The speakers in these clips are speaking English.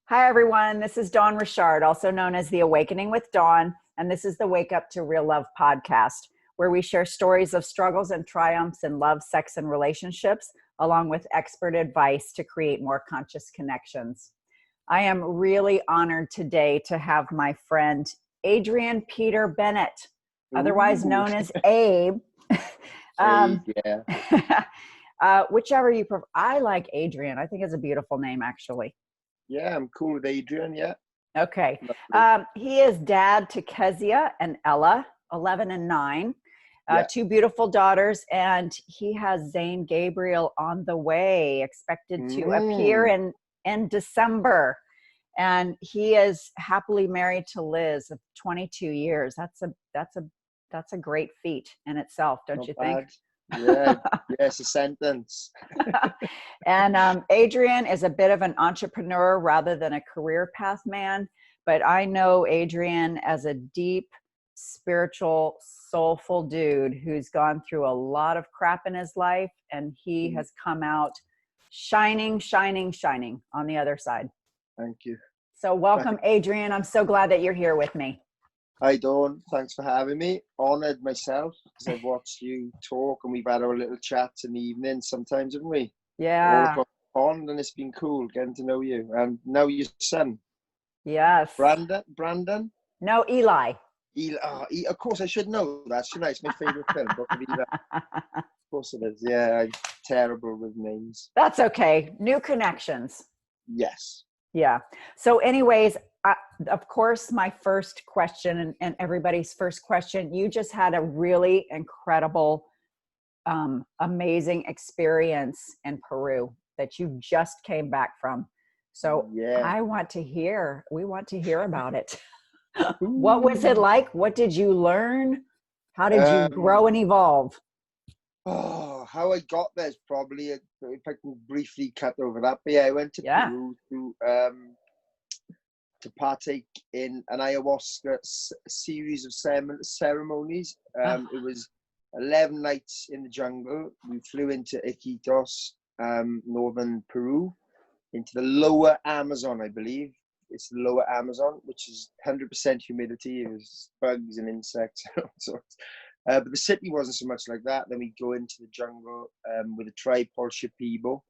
Hi, everyone. This is Dawn Richard, also known as The Awakening with Dawn, and this is the Wake Up to Real Love podcast, where we share stories of struggles and triumphs in love, sex, and relationships, along with expert advice to create more conscious connections. I am really honored today to have my friend, Adrian Peter Bennett, otherwise known as Abe. Whichever you prefer. I like Adrian. I think it's a beautiful name, actually. Yeah, I'm cool with Adrian, yeah. Okay. He is dad to Kezia and Ella, 11 and 9, two beautiful daughters, and he has Zane Gabriel on the way, expected to appear in December. And he is happily married to Liz of 22 years. That's a great feat in itself, don't you think? Yeah, yes, a sentence. And Adrian is a bit of an entrepreneur rather than a career path man, but I know Adrian as a deep, spiritual, soulful dude who's gone through a lot of crap in his life, and he has come out shining, shining, shining on the other side. Thank you. So welcome, Adrian. I'm so glad that you're here with me. Hi, Dawn. Thanks for having me. Honoured myself because I've watched you talk and we've had our little chats in the evening sometimes, haven't we? Yeah. All across the pond, and it's been cool getting to know you. And now your son. Yes. Brandon? No, Eli. Of course, I should know that, shouldn't I? It's my favourite film, Book of Eli. Of course it is. Yeah, I'm terrible with names. That's okay. New connections. Yes. Yeah. So anyways, of course, my first question and everybody's first question, you just had a really incredible, amazing experience in Peru that you just came back from. So yeah. we want to hear about it. What was it like? What did you learn? How did you grow and evolve? Oh, how I got there is probably, if I can briefly cut over that. But yeah, I went to Peru to partake in an Ayahuasca series of ceremonies. It was 11 nights in the jungle. We flew into Iquitos, northern Peru, into the lower Amazon, I believe. It's the lower Amazon, which is 100% humidity. It was bugs and insects and all sorts. But the city wasn't so much like that. Then we go into the jungle with a tribe called Shipibo,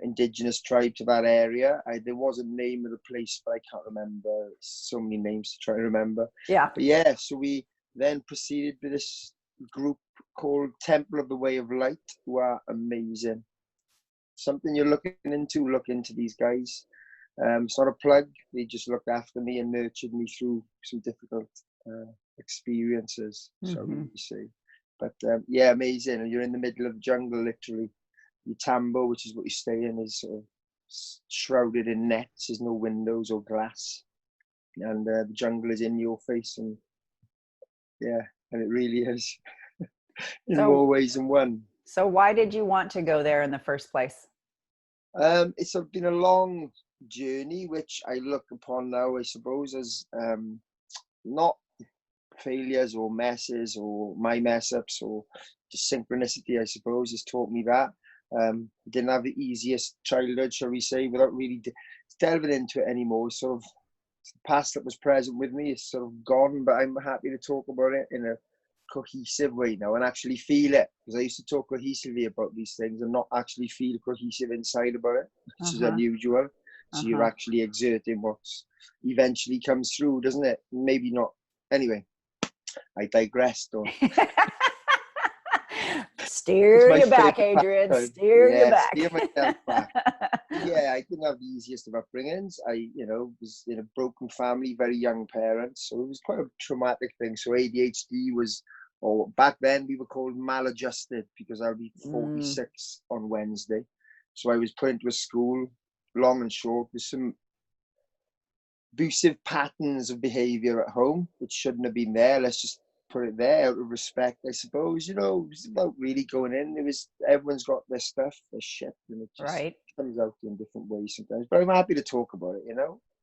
indigenous tribe to that area. There was a name of the place, but I can't remember. So many names to try to remember. Yeah. But yeah, so we then proceeded with this group called Temple of the Way of Light, who are amazing. Something you're looking into, look into these guys. It's not a plug. They just looked after me and nurtured me through some difficult experiences, so you say. But yeah, amazing. And you're in the middle of the jungle, literally. Your tambo, which is what you stay in, is sort of shrouded in nets. There's no windows or glass, and the jungle is in your face. And yeah, and it really is in more ways than one. So why did you want to go there in the first place? It's been a long journey, which I look upon now, I suppose, as not failures or messes or my mess ups, or just synchronicity, I suppose, has taught me that. Didn't have the easiest childhood, shall we say, without really delving into it anymore. Sort of the past that was present with me is sort of gone, but I'm happy to talk about it in a cohesive way now and actually feel it, because I used to talk cohesively about these things and not actually feel cohesive inside about it, which is unusual. So you're actually exerting what's eventually comes through, doesn't it? Maybe not. Anyway, I digressed. Steer you back, Adrian. Steer you back. Steer myself back. Yeah, I didn't have the easiest of upbringings. I, was in a broken family, very young parents, so it was quite a traumatic thing. So ADHD was, or back then we were called maladjusted, because I'll be 46 on Wednesday. So I was put into a school, long and short, with some abusive patterns of behavior at home, which shouldn't have been there. Let's just put it there out of respect, I suppose. It was about really going in. Everyone's got their stuff, their shit, and it just comes out in different ways sometimes. But I'm happy to talk about it,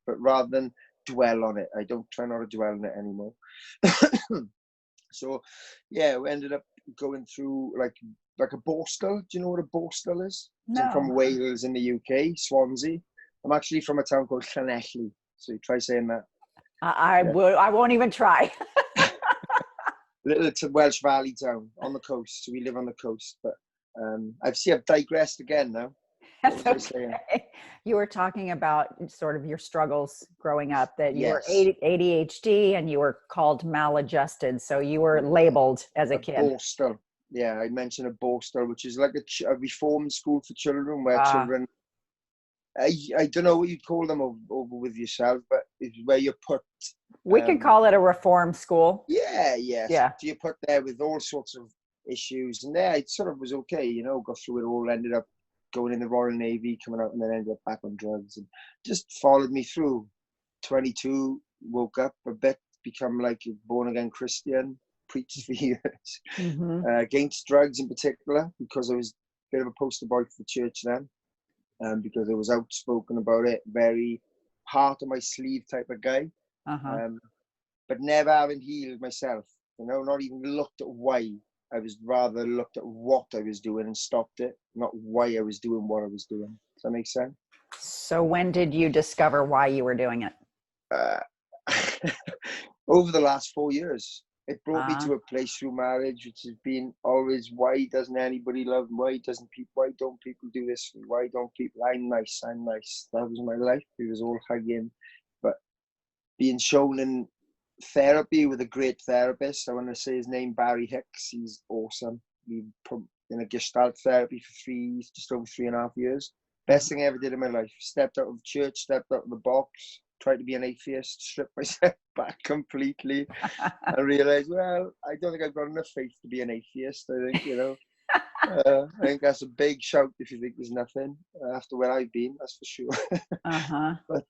but rather than dwell on it, I don't try not to dwell on it anymore. So yeah, we ended up going through like a borstal. Do you know what a borstal is? No. I'm from Wales in the UK, Swansea. I'm actually from a town called Llanelli, so you try saying that. I won't even try. Little Welsh Valley town on the coast, so we live on the coast. But I've digressed again now. That's okay. You were talking about sort of your struggles growing up, that you were ADHD and you were called maladjusted. So you were labeled as a kid. Borstal. Yeah, I mentioned a Borstal, which is like a reformed school for children where children, I don't know what you'd call them over with yourself, but it's where you're put. We can call it a reform school. Yeah. So you're put there with all sorts of issues. And there, it sort of was okay, you know, got through it all, ended up going in the Royal Navy, coming out, and then ended up back on drugs, and just followed me through. 22, woke up a bit, become like a born-again Christian, preached for years, against drugs in particular, because I was a bit of a poster boy for the church then, because I was outspoken about it, very heart on my sleeve type of guy, but never having healed myself, you know, not even looked at why. I was rather looked at what I was doing and stopped it, not why I was doing what I was doing. Does that make sense? So when did you discover why you were doing it? Over the last 4 years. It brought me to a place through marriage, which has been always, why doesn't anybody love me? Why don't people do this for me? Why don't people, I'm nice. That was my life. It was all hugging. But being shown in therapy with a great therapist, I want to say his name, Barry Hicks, he's awesome. We put in a Gestalt therapy for just over 3.5 years. Best thing I ever did in my life. Stepped out of church, stepped out of the box, tried to be an atheist, stripped myself back completely, and realized, well, I don't think I've got enough faith to be an atheist. I think, you know, I think that's a big shout if you think there's nothing after where I've been, that's for sure. But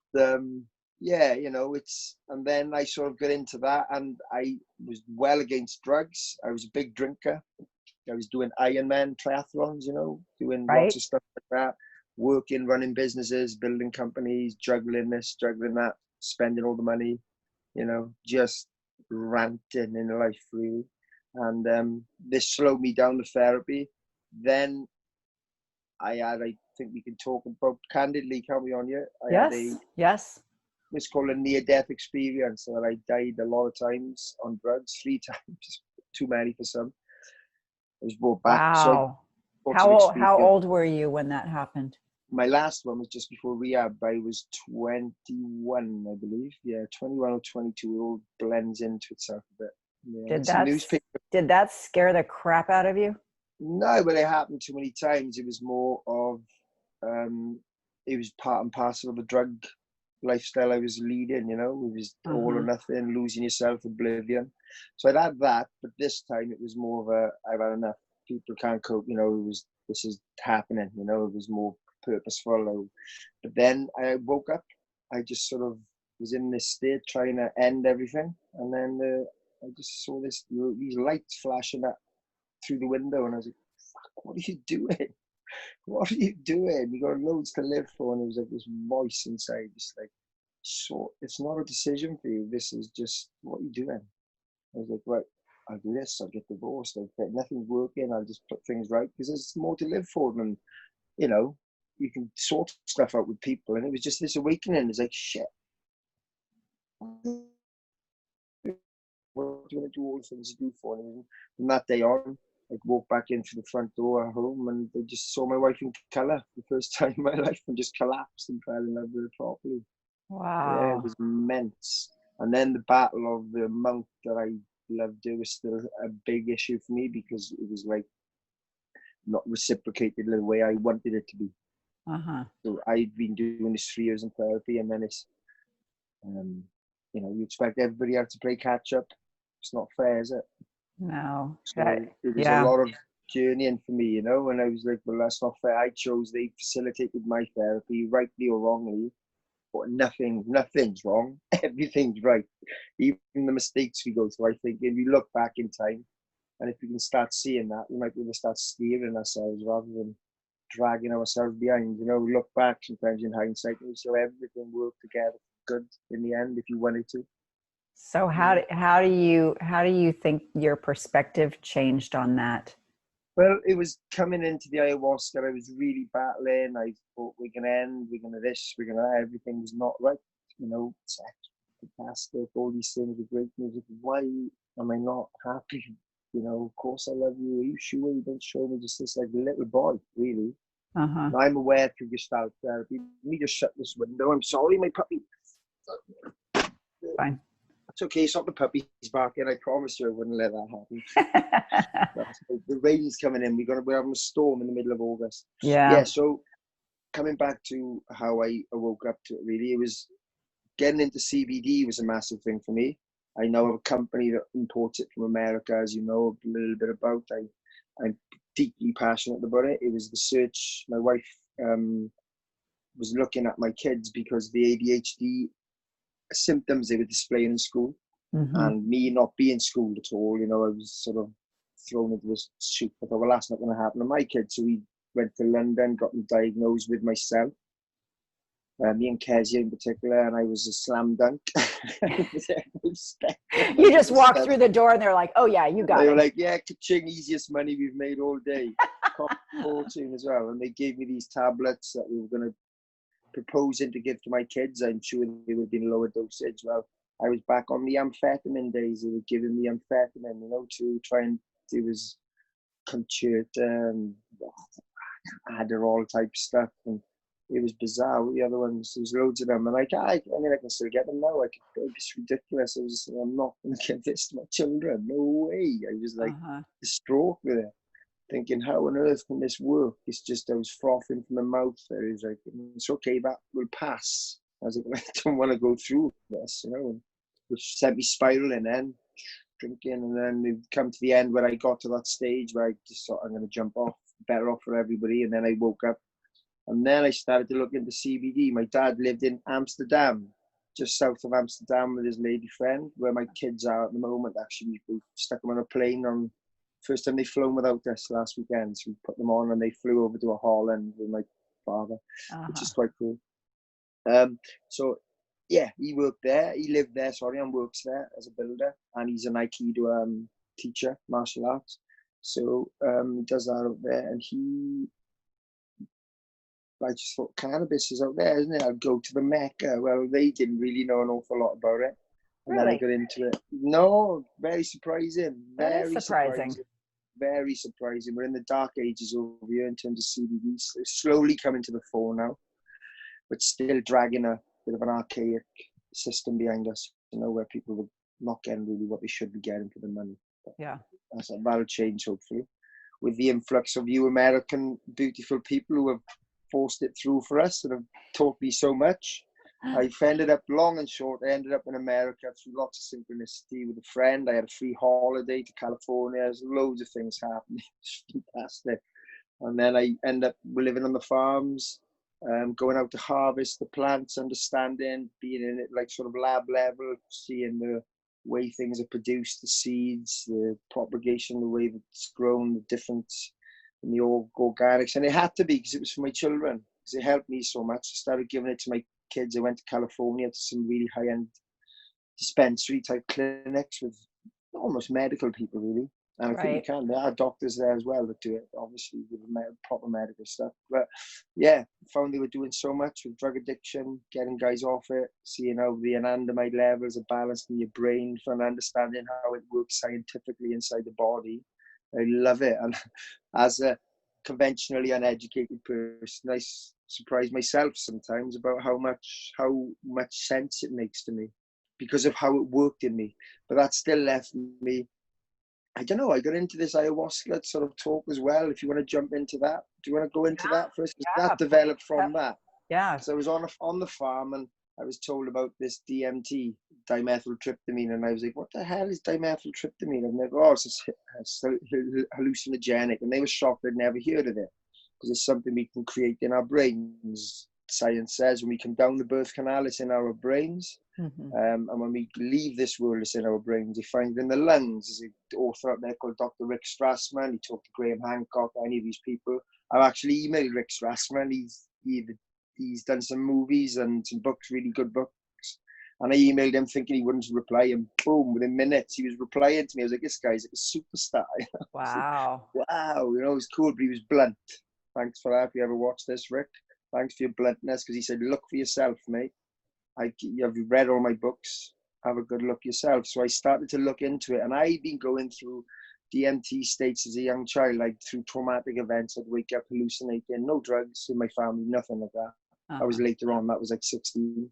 yeah, you know, and then I sort of got into that, and I was well against drugs. I was a big drinker. I was doing Ironman triathlons, you know, doing lots of stuff like that, working, running businesses, building companies, juggling this, juggling that, spending all the money, you know, just ranting in life, really. And this slowed me down to therapy. Then I think we can talk about candidly, can we, on here? Yes. It's called a near-death experience. So I died a lot of times on drugs, 3 times, too many for some. I was brought back. Wow. So how old were you when that happened? My last one was just before rehab. I was 21, I believe. Yeah, 21 or 22. It all blends into itself a bit. Yeah. Did that scare the crap out of you? No, but it happened too many times. It was more of, it was part and parcel of the drug lifestyle I was leading, you know. It was all or nothing, losing yourself, oblivion. So I'd had that, but this time it was more of I've had enough. People can't cope, you know. This is happening, you know. It was more purposeful. But then I woke up. I just sort of was in this state trying to end everything, and then I just saw these lights flashing up through the window, and I was like, "Fuck, what are you doing? What are you doing? You got loads to live for." And it was like this voice inside, just like, "So it's not a decision for you. This is just what are you doing?" I was like, "Right, I'll do this. I'll get divorced. Nothing's working. I'll just put things right because there's more to live for than, you know, you can sort stuff out with people." And it was just this awakening. It's like, shit. What do you want to do all the things you do for? And from that day on, I'd walk back in through the front door at home, and I just saw my wife in colour for the first time in my life, and just collapsed and fell in love with her properly. Wow. Yeah, it was immense. And then the battle of the monk that I loved do was still a big issue for me, because it was like not reciprocated the way I wanted it to be. So I'd been doing this 3 years in therapy, and then it's, you know, you expect everybody else to play catch up. It's not fair, is it? No. So it was a lot of journeying for me, you know, and I was like, well, that's not fair. they facilitated my therapy, rightly or wrongly, but nothing's wrong. Everything's right. Even the mistakes we go through, I think if you look back in time, and if we can start seeing that, we might be able to start steering ourselves rather than dragging ourselves behind. You know, we look back sometimes in hindsight, and so everything worked together good in the end if you wanted to. So how do you think your perspective changed on that? Well, it was coming into the ayahuasca. I was really battling. I thought we're gonna end. We're gonna this. We're gonna everything was not right. You know, sex, fantastic. All these things were great music. Why am I not happy? You know, of course I love you. Are you sure you don't show me just this like little boy, really? Uh-huh. And I'm aware through Gestalt therapy. Let me just shut this window. I'm sorry, my puppy. Fine. It's okay, it's not the puppy. He's barking. I promise you I wouldn't let that happen. The rain's coming in. We're having a storm in the middle of August. Yeah. So coming back to how I woke up to it, really, it was getting into CBD was a massive thing for me. I know of a company that imports it from America, as you know a little bit about. I'm deeply passionate about it. It was the search. My wife was looking at my kids because the ADHD symptoms they were displaying in school, and me not being schooled at all, you know, I was sort of thrown into this soup. I thought, well, that's not going to happen to my kids. So we went to London, got them diagnosed with myself, me and Kezia in particular, and I was a slam dunk. You just walked through the door and they're like, oh yeah, you got it. They were like, yeah, ka-ching, easiest money we've made all day. Fortune as well. And they gave me these tablets that we were going to proposing to give to my kids. I'm sure they would have been lower dosage. Well, I was back on the amphetamine days. They were giving me amphetamine, you know, to try and do was concerta and Adderall type stuff. And it was bizarre. The other ones, there's loads of them. And I mean, I can still get them now. It's ridiculous. I was just, I'm not going to give this to my children. No way. I was like distraught with it, thinking, how on earth can this work? It's just, I was frothing from the mouth. I was like, it's okay, that will pass. I was like, I don't want to go through this, you know, which sent me spiraling then, drinking. And then we've come to the end where I got to that stage where I just thought, I'm going to jump off, better off for everybody. And then I woke up. And then I started to look into CBD. My dad lived in Amsterdam, just south of Amsterdam with his lady friend, where my kids are at the moment. Actually, we stuck them on a plane on first time they've flown without us last weekend. So we put them on and they flew over to Holland with my father, which is quite cool. So yeah, he worked there. He lived there, and works there as a builder. And he's an Aikido teacher, martial arts. So he does that out there. And I just thought, cannabis is out there, isn't it? I'd go to the Mecca. Well, they didn't really know an awful lot about it. And then I got into it. No, very surprising. Very surprising. Very surprising. We're in the dark ages over here in terms of CBD. It's slowly coming to the fore now, but still dragging a bit of an archaic system behind us, you know, where people are not getting really what they should be getting for the money. But yeah, that'll change, hopefully, with the influx of you American beautiful people who have forced it through for us and have taught me so much. I've ended up, long and short, I ended up in America through lots of synchronicity with a friend. I had a free holiday to California. There's loads of things happening. It's fantastic. And then I end up living on the farms, going out to harvest the plants, understanding, being in it like sort of lab level, seeing the way things are produced, the seeds, the propagation, the way that it's grown, the difference in the organics. And it had to be, because it was for my children, because it helped me so much. I started giving it to my kids. I went to California to some really high-end dispensary type clinics with almost medical people, really. And I think you can. There are doctors there as well that do it, obviously, with proper medical stuff. But yeah, found they were doing so much with drug addiction, getting guys off it, seeing how the anandamide levels are balanced in your brain, from understanding how it works scientifically inside the body. I love it. And as a conventionally uneducated person, I surprise myself sometimes about how much sense it makes to me because of how it worked in me. But that still left me, I don't know, I got into this ayahuasca sort of talk as well. If you want to jump into that, do you want to go into that first? That developed from that. Yeah. So I was on the farm and I was told about this DMT, dimethyltryptamine, and I was like, what the hell is dimethyltryptamine? I've never, it's hallucinogenic. And they were shocked I'd never heard of it, because it's something we can create in our brains. Science says when we come down the birth canal, it's in our brains. And when we leave this world, it's in our brains. You find it in the lungs. There's an author up there called Dr. Rick Strassman. He talked to Graham Hancock, any of these people. I've actually emailed Rick Strassman. He's done some movies and some books, really good books. And I emailed him thinking he wouldn't reply, and boom, within minutes he was replying to me. I was like, this guy's like a superstar. Wow. Wow, you know, it was cool, but he was blunt. Thanks for that. If you ever watch this, Rick, thanks for your bluntness, because he said, look for yourself, mate. You've read all my books. Have a good look yourself. So I started to look into it, and I'd been going through DMT states as a young child, like through traumatic events. I'd wake up hallucinating, no drugs in my family, nothing like that. I was later on, that was like 16.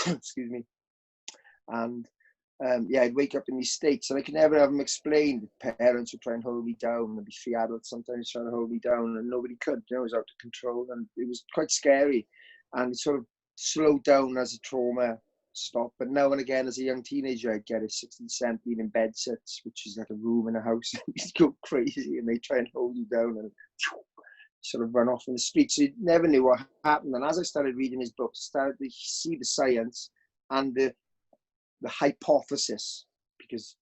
Excuse me. And yeah, I'd wake up in these states, and I could never have them explained. Parents would try and hold me down, and be three adults sometimes trying to hold me down, and nobody could. You know, it was out of control, and it was quite scary. And it sort of slowed down as the trauma stopped. But now and again, as a young teenager, I'd get a 16, 17 in bed sits, which is like a room in a house, and you go crazy, and they try and hold you down and sort of run off in the streets. So you never knew what happened. And as I started reading his books, I started to see the science and the hypothesis, because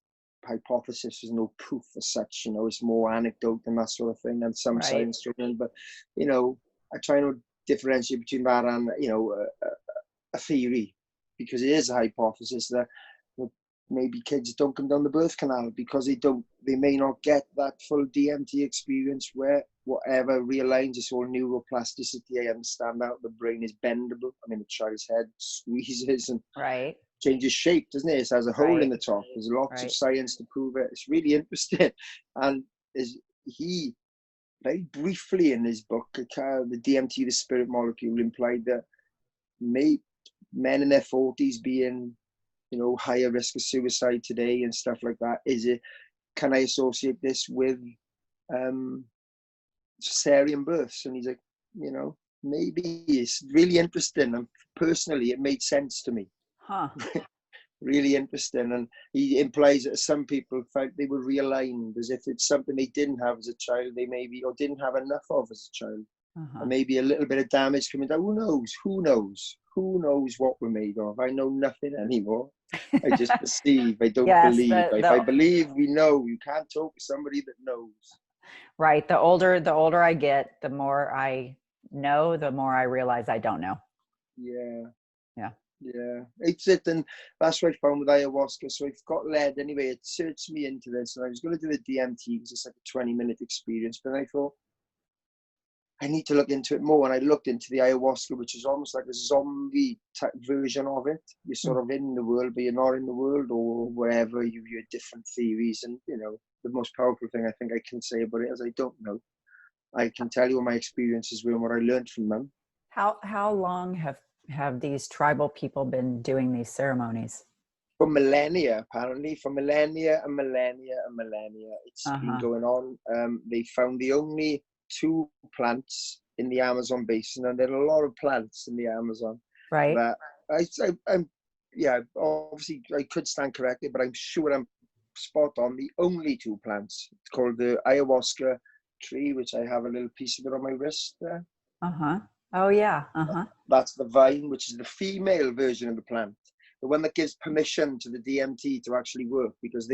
hypothesis is no proof as such, you know, it's more anecdote and that sort of thing, and some science driven. But, you know, I try to differentiate between that and, you know, a theory, because it is a hypothesis that maybe kids don't come down the birth canal because they may not get that full DMT experience where whatever realigns this whole neuroplasticity. I understand that the brain is bendable. I mean, the child's head squeezes and changes shape, doesn't it? It has a hole in the top. There's lots of science to prove it. It's really interesting. And he very briefly in his book, the DMT, the spirit molecule, implied that men in their 40s being, you know, higher risk of suicide today and stuff like that. Can I associate this with cesarean births? And he's like, you know, maybe. It's really interesting. And personally, it made sense to me. Really interesting. And he implies that some people felt they were realigned, as if it's something they didn't have as a child, they maybe, or didn't have enough of as a child. And maybe a little bit of damage coming down. Who knows what we're made of? I know nothing anymore. I just perceive. I don't believe. If I believe, we know. You can't talk to somebody that knows. Right. The older I get, the more I know, the more I realize I don't know. Yeah. It's it. And that's what I found with ayahuasca. So I've got led anyway. It searched me into this, and I was going to do the DMT because it's like a 20-minute experience. But I thought, I need to look into it more. And I looked into the ayahuasca, which is almost like a zombie type version of it. You're sort of in the world, but you're not in the world, or wherever. You hear different theories. And, you know, the most powerful thing I think I can say about it is I don't know. I can tell you what my experiences were and what I learned from them. How long have these tribal people been doing these ceremonies? For millennia, apparently. For millennia and millennia and millennia. It's been going on. They found the only 2 plants in the Amazon basin, and there are a lot of plants in the Amazon. Right. That I'm obviously I could stand corrected, but I'm sure I'm spot on. The only 2 plants. It's called the ayahuasca tree, which I have a little piece of it on my wrist there. Oh yeah. That's the vine, which is the female version of the plant, the one that gives permission to the DMT to actually work, because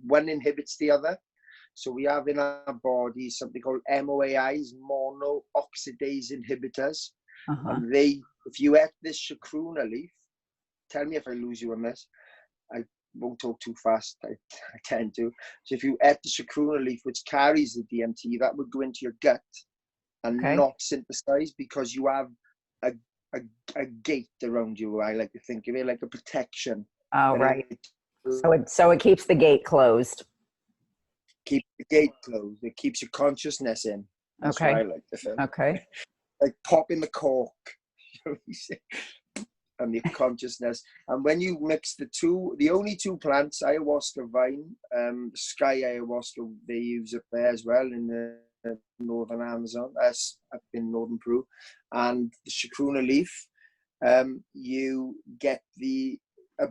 one inhibits the other. So we have in our body something called MOAIs, monooxidase inhibitors. And if you ate this chacruna leaf, tell me if I lose you on this. I won't talk too fast. I tend to. So if you ate the chacruna leaf, which carries the DMT, that would go into your gut and not synthesize, because you have a gate around you. I like to think of it like a protection. Oh, right. So it keeps the gate closed. Keep the gate closed. It keeps your consciousness in. That's what I like to think. Like popping the cork. And the consciousness. And when you mix the only 2 plants, ayahuasca vine, sky ayahuasca, they use it there as well in the northern Amazon, up in northern Peru, and the chacruna leaf, you get a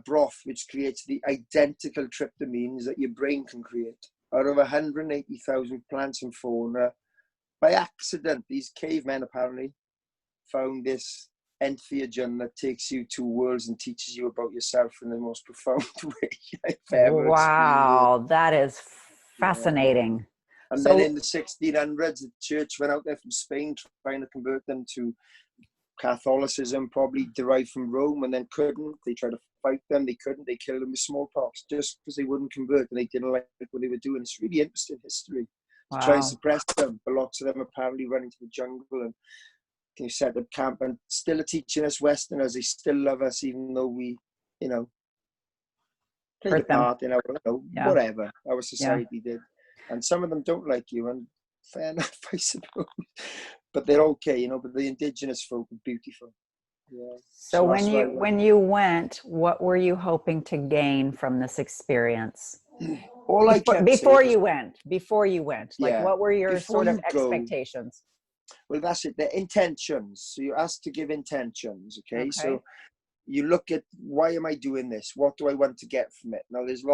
broth which creates the identical tryptamines that your brain can create. Out of 180,000 plants and fauna, by accident, these cavemen apparently found this entheogen that takes you to worlds and teaches you about yourself in the most profound way I've ever experienced. That is fascinating. And then in the 1600s, the church went out there from Spain trying to convert them to Catholicism probably derived from Rome and then couldn't. They tried to fight them. They couldn't. They killed them with smallpox just because they wouldn't convert and they didn't like what they were doing. It's really interesting history to try and suppress them. But lots of them apparently run into the jungle and set up camp and still are teaching us Westerners. They still love us even though we, played a part in our, whatever our society did. And some of them don't like you, and fair enough, I suppose. But they're okay, but the indigenous folk are beautiful. Yeah. So when you went, what were you hoping to gain from this experience? Before you went, like what were your sort of expectations? Well, that's it. The intentions. So you're asked to give intentions. Okay. So you look at, why am I doing this? What do I want to get from it? Now, there's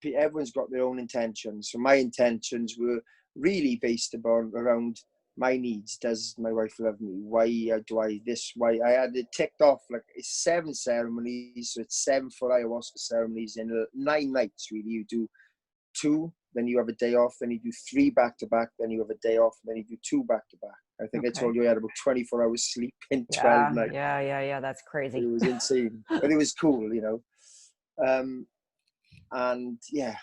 everyone's got their own intentions. So my intentions were really based around my needs. Does my wife love me? Why do I this? Why I had it ticked off, like it's 7 ceremonies. So it's 7 full ayahuasca ceremonies in 9 nights. Really, you do 2, then you have a day off, then you do 3 back to back, then you have a day off, and then you do 2 back to back. I think I told you I had about 24 hours sleep in 12 nights. Yeah. That's crazy. It was insane, but it was cool, and yeah.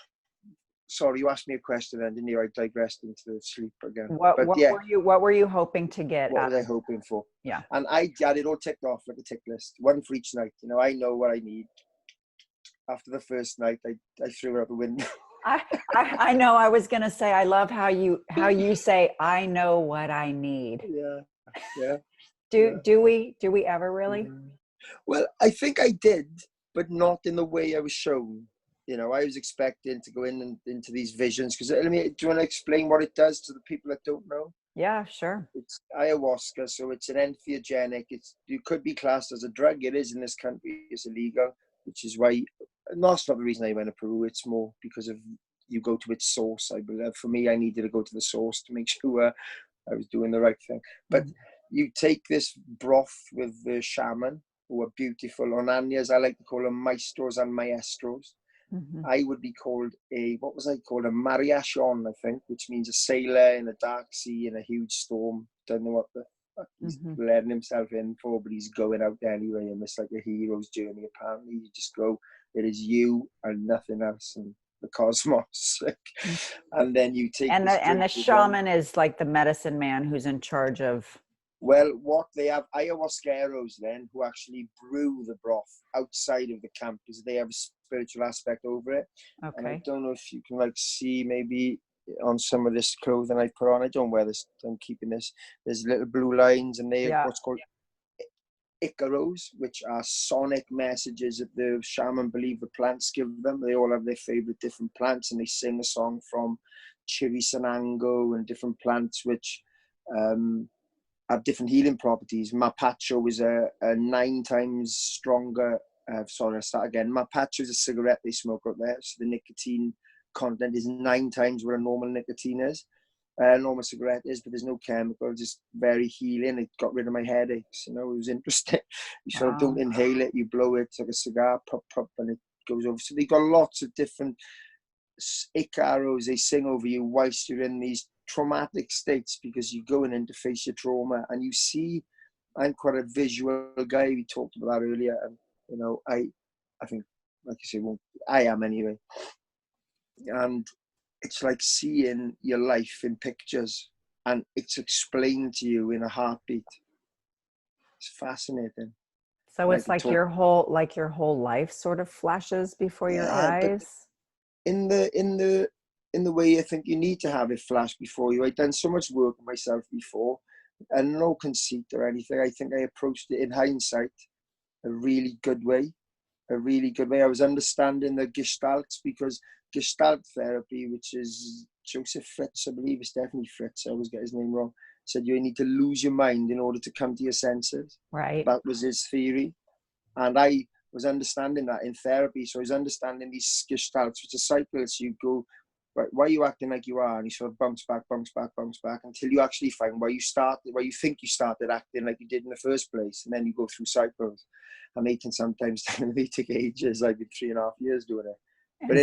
Sorry, you asked me a question then, didn't you? I digressed into sleep again. What were you hoping to get? What was I hoping for? Yeah. And I had it all ticked off like a tick list, 1 for each night. I know what I need. After the first night, I threw it out the window. I know. I was going to say, I love how you say, I know what I need. Yeah. Do we ever really? Well, I think I did, but not in the way I was shown. I was expecting to go into these visions, because do you want to explain what it does to the people that don't know? Yeah, sure. It's ayahuasca, so it's an entheogenic. You could be classed as a drug. It is in this country. It's illegal, which is why. That's not the reason I went to Peru. It's more because of you go to its source. I believe for me, I needed to go to the source to make sure I was doing the right thing. But you take this broth with the shaman, who are beautiful onanyas. I like to call them maestros and maestros. I would be called a mariachon, I think, which means a sailor in a dark sea in a huge storm. Don't know what the fuck he's letting himself in for, but he's going out anyway, and it's like a hero's journey. Apparently, you just go. It is you and nothing else, and the cosmos. And then you take the shaman is like the medicine man who's in charge of. Well, what they have ayahuasqueros then, who actually brew the broth outside of the camp, because they have a spiritual aspect over it. Okay. And I don't know if you can see maybe on some of this clothing I put on. I don't wear this. I'm keeping this. There's little blue lines, and they're what's called icaros, which are sonic messages that the shaman believe the plants give them. They all have their favorite different plants, and they sing a song from chirisanango and different plants which have different healing properties. Mapacho is a 9 times stronger. I'll start again. Mapacho is a cigarette they smoke out there, so the nicotine content is 9 times what a normal nicotine is. Normal cigarette is, but there's no chemical, just very healing. It got rid of my headaches. It was interesting. You sort of don't inhale it, you blow it. It's like a cigar, pop, and it goes over. So they got lots of different icaros they sing over you whilst you're in these traumatic states, because you're going in to face your trauma. And you see, I'm quite a visual guy. We talked about that earlier. And, I think, like you say, I am anyway. And it's like seeing your life in pictures, and it's explained to you in a heartbeat. It's fascinating. So it's like your whole life sort of flashes before your eyes. In the way I think you need to have it flash before you. I've done so much work on myself before, and no conceit or anything. I think I approached it in hindsight a really good way. I was understanding the gestalts, because Gestalt therapy, which is Joseph Fritz, I believe it's definitely Fritz, I always get his name wrong, said you need to lose your mind in order to come to your senses. Right. That was his theory. And I was understanding that in therapy. So I was understanding these gestalts, which are cycles. You go, right, why are you acting like you are? And you sort of bounce back until you actually find where you think you started acting like you did in the first place. And then you go through cycles. And they can sometimes take ages. I did 3.5 years doing it.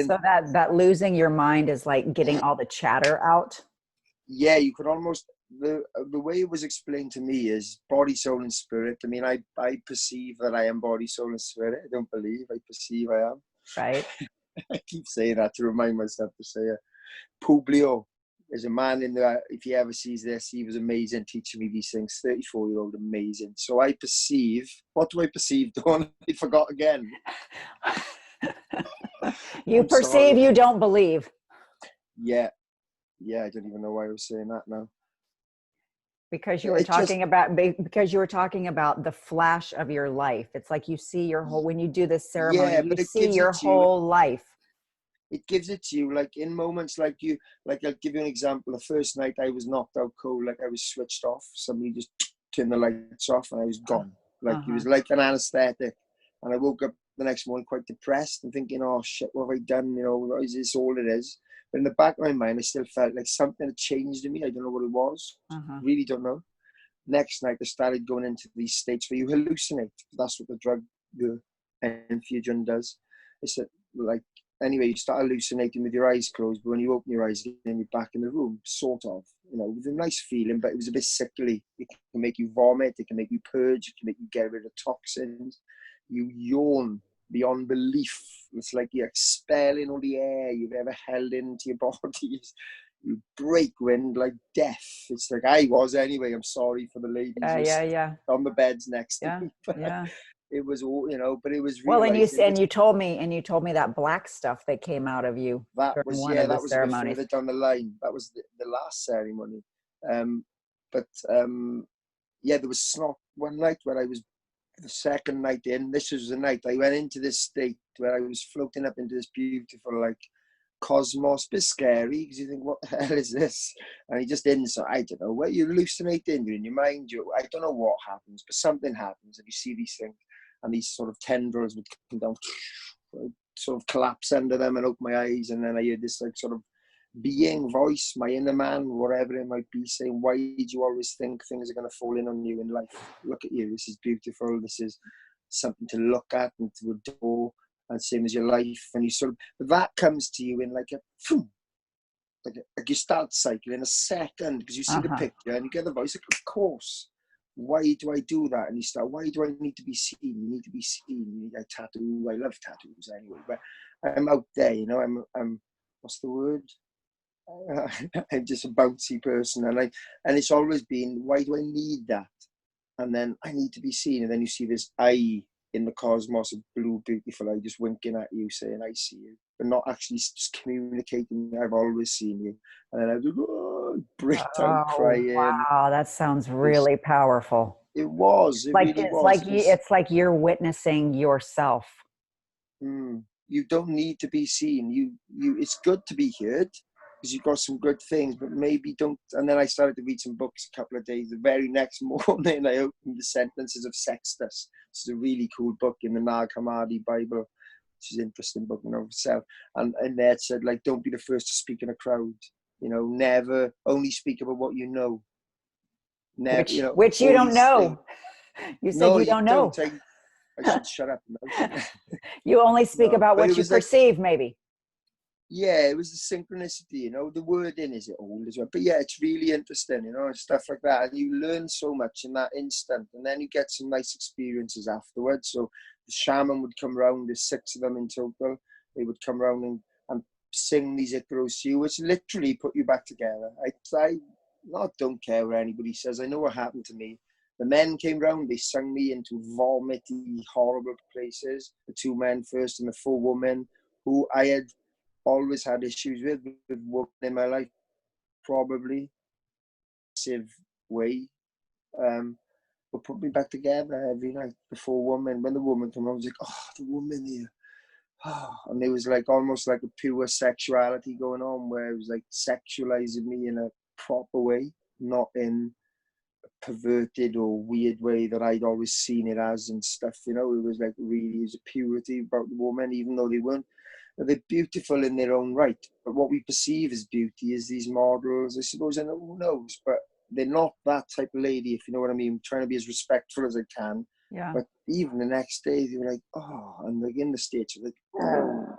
So that losing your mind is like getting all the chatter out. Yeah, you could almost the way it was explained to me is body, soul, and spirit. I mean, I perceive that I am body, soul, and spirit. I don't believe. I perceive I am. Right. I keep saying that to remind myself to say it. Publio is a man in the, if he ever sees this, he was amazing teaching me these things. 34-year-old, amazing. So I perceive. What do I perceive, Dawn? I forgot again. You I'm perceive, sorry. you don't believe. Yeah. I don't even know why I was saying that now. Because you were talking about the flash of your life. It's like you see your whole, when you do this ceremony, Yeah, you but it see gives your it to you. whole life. It gives it to you, like in moments like you, like I'll give you an example. The first night I was knocked out cold, like I was switched off. Somebody just turned the lights off and I was gone. Like it was like an anesthetic. And I woke up the next morning quite depressed and thinking, oh shit, what have I done? You know, is this all it is? But in the back of my mind, I still felt like something had changed in me. I don't know what it was. Really don't know. Next night, I started going into these states where you hallucinate. That's what the drug, the infusion does. It's like, anyway, you start hallucinating with your eyes closed, but when you open your eyes again, you're back in the room, sort of, you know, with a nice feeling, but it was a bit sickly. It can make you vomit, it can make you purge, it can make you get rid of toxins. You yawn beyond belief. It's like you're expelling all the air you've ever held into your body. You break wind like death. It's like I was anyway. I'm sorry for the ladies on the beds next to me. But it was all, you know, but it was well, realizing. and you told me that black stuff that came out of you that during was one of the that was ceremonies. a bit further down the line. That was the last ceremony. There was snot one night where I was, the second night in, this was the night I went into this state where I was floating up into this beautiful, like, cosmos. Bit scary because you think, what the hell is this? And you just inside, I don't know, where you're hallucinating, you're in your mind, I don't know what happens, but something happens and you see these things and these sort of tendrils would come down, sort of collapse under them and open my eyes, and then I heard this like sort of being voice, my inner man, whatever it might be, saying, why do you always think things are going to fall in on you in life? Look at you, this is beautiful, this is something to look at and to adore, and same as your life. And you sort of, but that comes to you in like you start cycling in a second because you see the picture and you get the voice, like, of course, why do I do that? And you start, why do I need to be seen? You need to be seen. You need a tattoo. I love tattoos anyway, but I'm out there, you know, I'm what's the word? I'm just a bouncy person, and it's always been, why do I need that? And then I need to be seen, and then you see this eye in the cosmos, a blue, beautiful eye just winking at you, saying, I see you, but not actually just communicating, I've always seen you. And then I just break down crying. Wow, that sounds really powerful. It was. It like really was. It's like you're witnessing yourself. You don't need to be seen. You. It's good to be heard because you've got some good things, but maybe don't. And then I started to read some books a couple of days. The very next morning, I opened the Sentences of Sextus. It's a really cool book in the Nag Hammadi Bible, which is an interesting book in of itself. And there it said, like, don't be the first to speak in a crowd. You know, never, only speak about what you know. Never, which you don't know. You said no, you don't know. I should shut up now. You only speak about what you perceive, maybe. Yeah, it was the synchronicity, you know, the wording is it all as well. But yeah, it's really interesting, you know, stuff like that. And you learn so much in that instant. And then you get some nice experiences afterwards. So the shaman would come around, there's 6 of them in total. They would come around and sing these Icaros to you, which literally put you back together. I don't care what anybody says. I know what happened to me. The men came round, they sung me into vomity, horrible places. The 2 men first and the 4 women who I had always had issues with women in my life, probably massive way. But put me back together every night. The 4 women, when the woman came, I was like, oh, the woman here. Oh, and there was like almost like a pure sexuality going on, where it was like sexualizing me in a proper way, not in a perverted or weird way that I'd always seen it as and stuff. You know, it was like really, is a purity about the woman, even though they weren't. They're beautiful in their own right, but what we perceive as beauty is these models, I suppose, and who knows, but they're not that type of lady, if you know what I mean. I'm trying to be as respectful as I can. Yeah. But even the next day, they were like, oh, and like in the States, like, oh,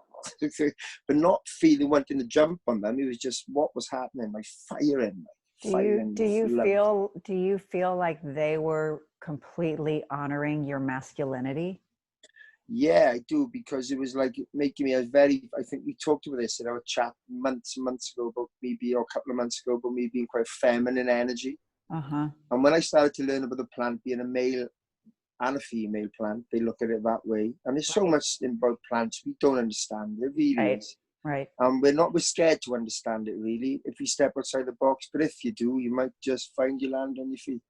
but not feeling wanting to jump on them. It was just what was happening, like firing. filing. Do you feel like they were completely honoring your masculinity? Yeah, I do, because it was like making me I think we talked about this in our chat months and months ago about maybe, or a couple of months ago, about me being quite feminine energy. Uh-huh. And when I started to learn about the plant being a male and a female plant, they look at it that way. And there's so much about plants we don't understand. It really is. Right. And we're scared to understand it, really, if we step outside the box. But if you do, you might just find you land on your feet,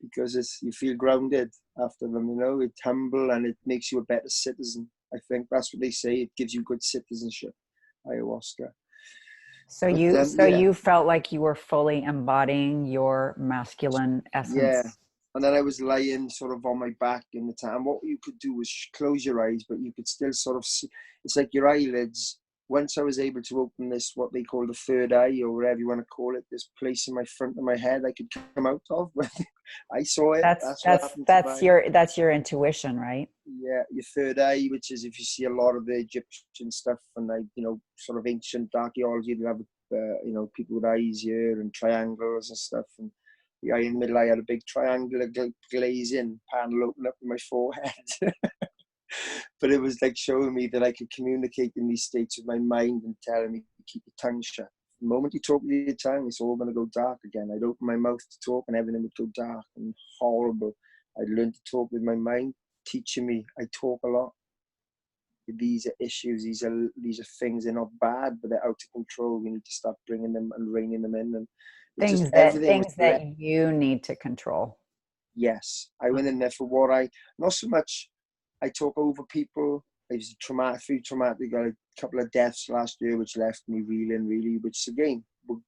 because you feel grounded after them, you know. It's humble and it makes you a better citizen. I think that's what they say. It gives you good citizenship, ayahuasca. So you felt like you were fully embodying your masculine Yeah. essence. And then I was lying sort of on my back in the time. What you could do was close your eyes, but you could still sort of see. It's like your eyelids. Once I was able to open this, what they call the third eye, or whatever you want to call it, this place in my front of my head I could come out of. I saw it. That's what happened to that's your intuition, right? Yeah, your third eye, which is, if you see a lot of the Egyptian stuff and sort of ancient archaeology, they have people with eyes here and triangles and stuff, and the eye in the middle, I had a big triangular glazing panel open up in my forehead. But it was like showing me that I could communicate in these states with my mind and telling me to keep your tongue shut. The moment you talk with your tongue, it's all going to go dark again. I'd open my mouth to talk and everything would go dark and horrible. I'd learned to talk with my mind, teaching me. I talk a lot. These are issues. These are things. They're not bad, but they're out of control. We need to start bringing them and reining them in. And it's Things just everything that you need to control. Yes, I went in there for not so much. I talk over people. I was traumatic. Got a couple of deaths last year, which left me reeling, really. Which again, were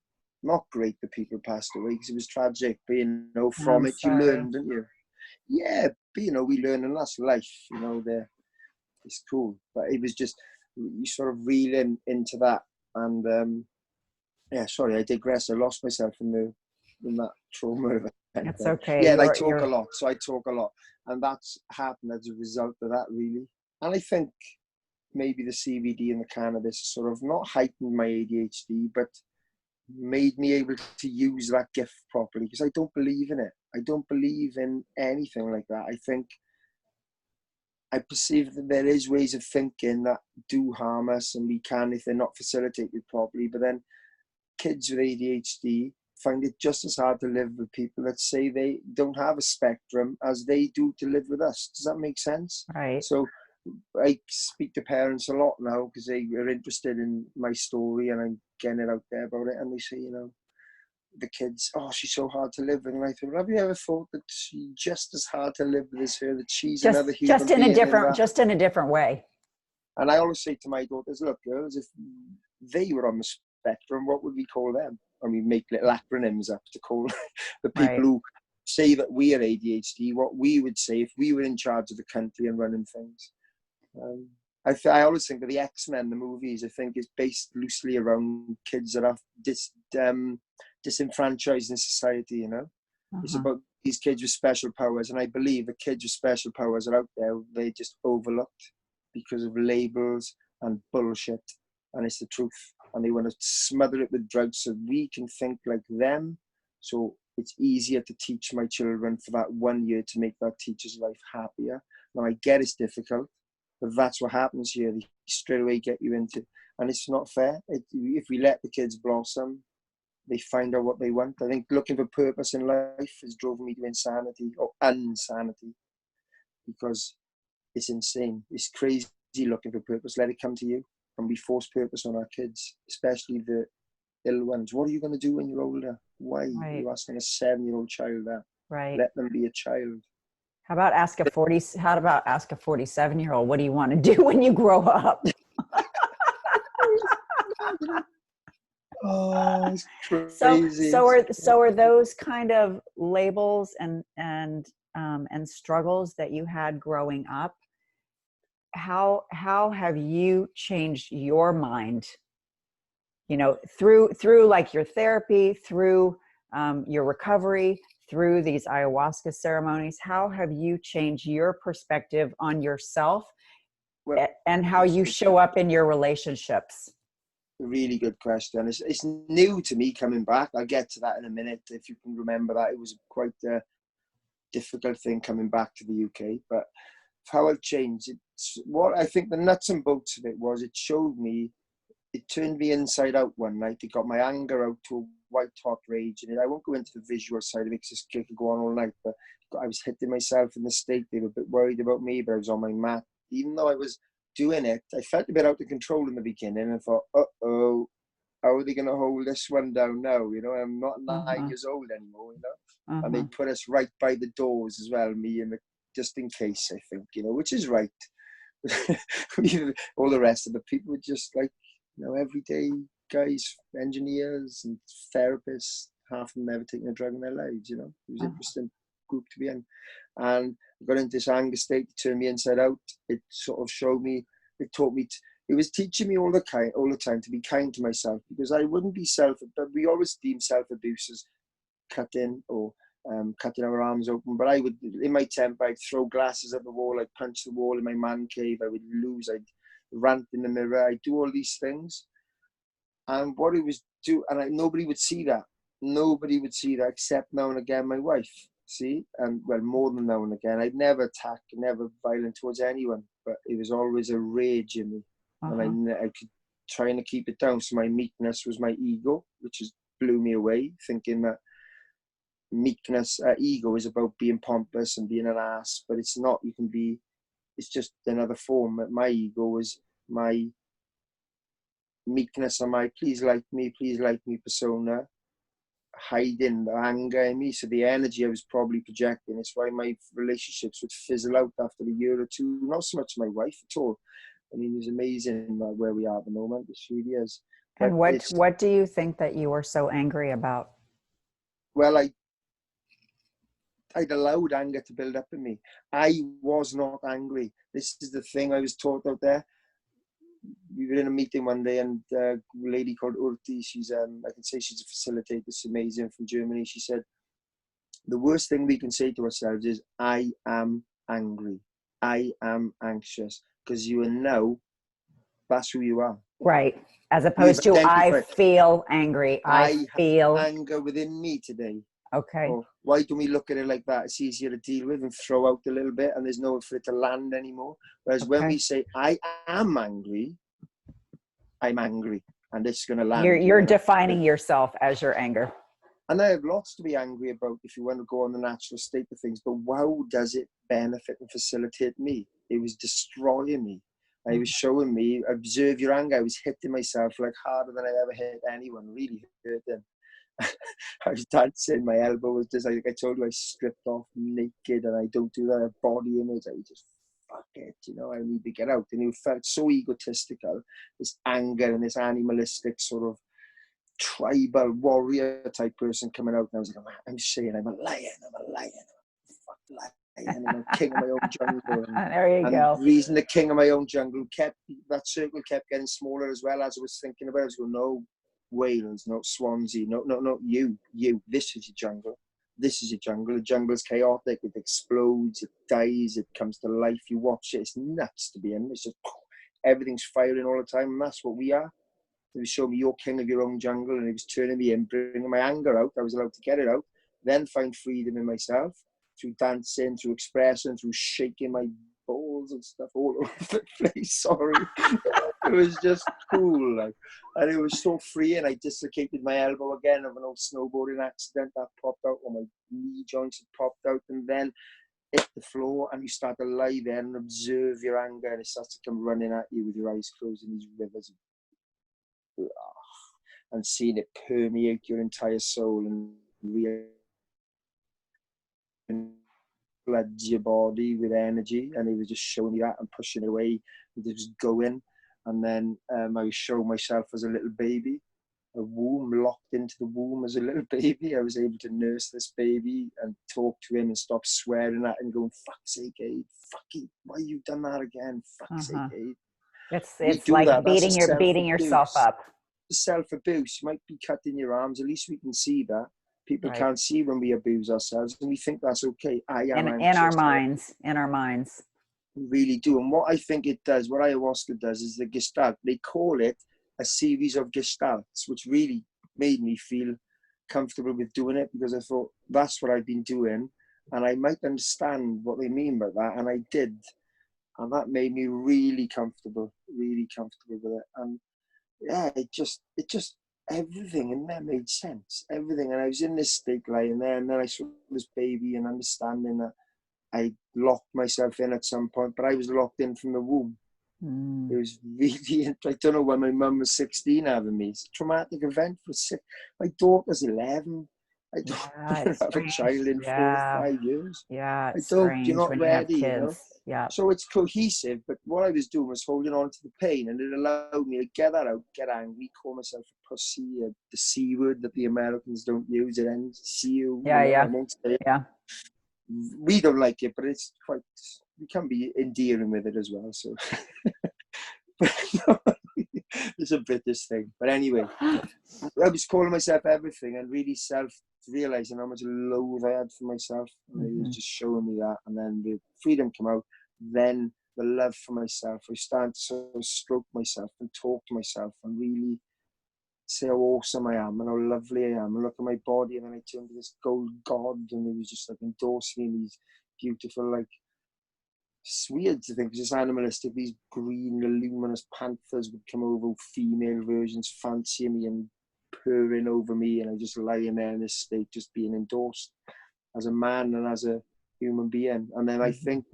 not great that people passed away, because it was tragic. But from it you learn, didn't you? Yeah, but we learn, and that's life. It's cool. But it was just, you sort of reeling into that, and yeah. Sorry, I digress. I lost myself in that trauma of it. It's okay. Yeah, and I talk a lot. So I talk a lot. And that's happened as a result of that, really. And I think maybe the CBD and the cannabis sort of not heightened my ADHD, but made me able to use that gift properly, because I don't believe in it. I don't believe in anything like that. I think I perceive that there is ways of thinking that do harm us, and we can if they're not facilitated properly. But then kids with ADHD find it just as hard to live with people that say they don't have a spectrum as they do to live with us. Does that make sense? Right. So I speak to parents a lot now, because they are interested in my story and I'm getting it out there about it. And they say, the kids, oh, she's so hard to live with. And I think, have you ever thought that she's just as hard to live with as her, that she's another human being? Just in a different way. And I always say to my daughters, look, girls, if they were on the spectrum, what would we call them? And we make little acronyms up to call the people who say that we are ADHD, what we would say if we were in charge of the country and running things. I always think that the X-Men, the movies, I think is based loosely around kids that are disenfranchised in society, Uh-huh. It's about these kids with special powers. And I believe the kids with special powers are out there, they're just overlooked because of labels and bullshit. And it's the truth. And they want to smother it with drugs so we can think like them. So it's easier to teach my children for that 1 year to make that teacher's life happier. Now, I get it's difficult, but that's what happens here. They straight away get you into, and it's not fair. If we let the kids blossom, they find out what they want. I think looking for purpose in life has driven me to insanity or insanity, because it's insane. It's crazy looking for purpose. Let it come to you. And we force purpose on our kids, especially the ill ones. What are you going to do when you're older? Why are you asking a 7-year-old child that? Right. Let them be a child. How about ask a 47-year-old, what do you want to do when you grow up? Oh, it's crazy. So are those kind of labels and struggles that you had growing up? How have you changed your mind? Through like your therapy, through your recovery, through these ayahuasca ceremonies. How have you changed your perspective on yourself and how you show up in your relationships? really good question. It's new to me coming back. I'll get to that in a minute. If you can remember that, it was quite a difficult thing coming back to the UK. But how I've changed, it's what I think the nuts and bolts of it was, it showed me, it turned me inside out one night. It got my anger out to a white hot rage. And I won't go into the visual side of it because it could go on all night. But I was hitting myself in the state. They were a bit worried about me, but I was on my mat. Even though I was doing it, I felt a bit out of control in the beginning and thought, uh-oh, how are they going to hold this one down now? You know, I'm not 9 years old anymore, you know. And they put us right by the doors as well, me and just in case, I think, you know, which is right. All the rest of the people were just like, you know, everyday guys, engineers and therapists, half of them never taken a drug in their lives, you know. It was an interesting group to be in. And I got into this anger state, it turned me inside out. It sort of showed me, it taught me, it was teaching me all the time to be kind to myself, because I wouldn't be but we always deem self-abuse as cutting or cutting our arms open. But I would, in my temper, I'd throw glasses at the wall, I'd punch the wall in my man cave, I would lose, I'd rant in the mirror, I'd do all these things. And what it was nobody would see that. Nobody would see that except now and again my wife. See, and well, more than now and again. I'd never attack, never violent towards anyone, but it was always a rage in me, and I could trying to keep it down. So my meekness was my ego, which just blew me away, thinking that meekness, ego is about being pompous and being an ass, but it's not. You can be. It's just another form. My ego is my meekness and my please like me persona, hiding the anger in me. So the energy I was probably projecting, it's why my relationships would fizzle out after a year or two. Not so much my wife at all. I mean, it's amazing where we are at the moment. It really is. But and what do you think that you were so angry about? Well, I'd allowed anger to build up in me. I was not angry. This is the thing I was taught out there. We were in a meeting one day, and a lady called Urti, she's I can say she's a facilitator, she's amazing, from Germany. She said, the worst thing we can say to ourselves is, I am angry, I am anxious, because you know that's who you are. Right. As opposed to, I feel angry, I feel anger within me today. Okay. Or why don't we look at it like that? It's easier to deal with and throw out a little bit, and there's nowhere for it to land anymore. Whereas when we say, I am angry, I'm angry, and it's going to land. You're defining yourself as your anger. And I have lots to be angry about if you want to go on the natural state of things, but how does it benefit and facilitate me? It was destroying me. I was showing me, observe your anger. I was hitting myself like harder than I ever hit anyone, really hurting. I was dancing, my elbow was just, like I told you, I stripped off naked, and I don't do that body image. I just, fuck it, you know, I need to get out. And it felt so egotistical, this anger and this animalistic sort of tribal warrior type person coming out. And I was like, I'm saying I'm a lion, fuck lion, I'm a king of my own jungle. And, there you go. The reason the king of my own jungle that circle kept getting smaller as well as I was thinking about it. I was going, no, Wales, not Swansea, no, you, this is your jungle. This is your jungle. The jungle's chaotic, it explodes, it dies, it comes to life. You watch it, it's nuts to be in. It's just, everything's firing all the time, and that's what we are. It was showing me you're king of your own jungle, and it was turning me in, bringing my anger out. I was allowed to get it out, then find freedom in myself through dancing, through expressing, through shaking my balls and stuff all over the place. Sorry. It was just cool, like, and it was so free. And I dislocated my elbow again of an old snowboarding accident that popped out, or my knee joints had popped out, and then hit the floor. And you start to lie there and observe your anger, and it starts to come running at you with your eyes closed in these rivers and seeing it permeate your entire soul and floods your body with energy. And it was just showing you that and pushing away and just going. And then I was showing myself as a little baby, a womb, locked into the womb as a little baby. I was able to nurse this baby and talk to him and stop swearing at him, going, fuck's sake, Abe, fuck you, why you done that again, fuck's sake, Abe. It's like beating yourself up. Self-abuse. You might be cutting your arms. At least we can see that. People can't see when we abuse ourselves, and we think that's okay. In our minds. We really do. And what I think it does, what ayahuasca does, is the gestalt. They call it a series of gestalts, which really made me feel comfortable with doing it, because I thought that's what I've been doing and I might understand what they mean by that, and I did, and that made me really comfortable with it. And yeah, it just everything in there made sense, everything. And I was in this state lying there, and then I saw this baby, and understanding that I locked myself in at some point, but I was locked in from the womb. It was really, I don't know, when my mum was 16 having me. It's a traumatic event for my daughter's 11. I don't have a child in 4 or 5 years. Yeah, it's You're strange not when ready, you have you know? kids. Yeah. So it's cohesive, but what I was doing was holding on to the pain, and it allowed me to get that out, get angry, call myself a pussy, the C word that the Americans don't use, it ends C-U. Yeah, I won't say it. Yeah. We don't like it, but it's quite, we can be endearing with it as well, so. It's a British thing. But anyway, I was calling myself everything and really realizing how much loathe I had for myself. And it was just showing me that. And then the freedom came out. Then the love for myself. I started to sort of stroke myself and talk to myself and really say how awesome I am and how lovely I am. And look at my body, and then I turned to this gold god, and it was just like endorsing these beautiful, like, it's weird to think, because it's animalistic, these green luminous panthers would come over, female versions fancying me and purring over me, and I just lying there in this state, just being endorsed as a man and as a human being. And then I think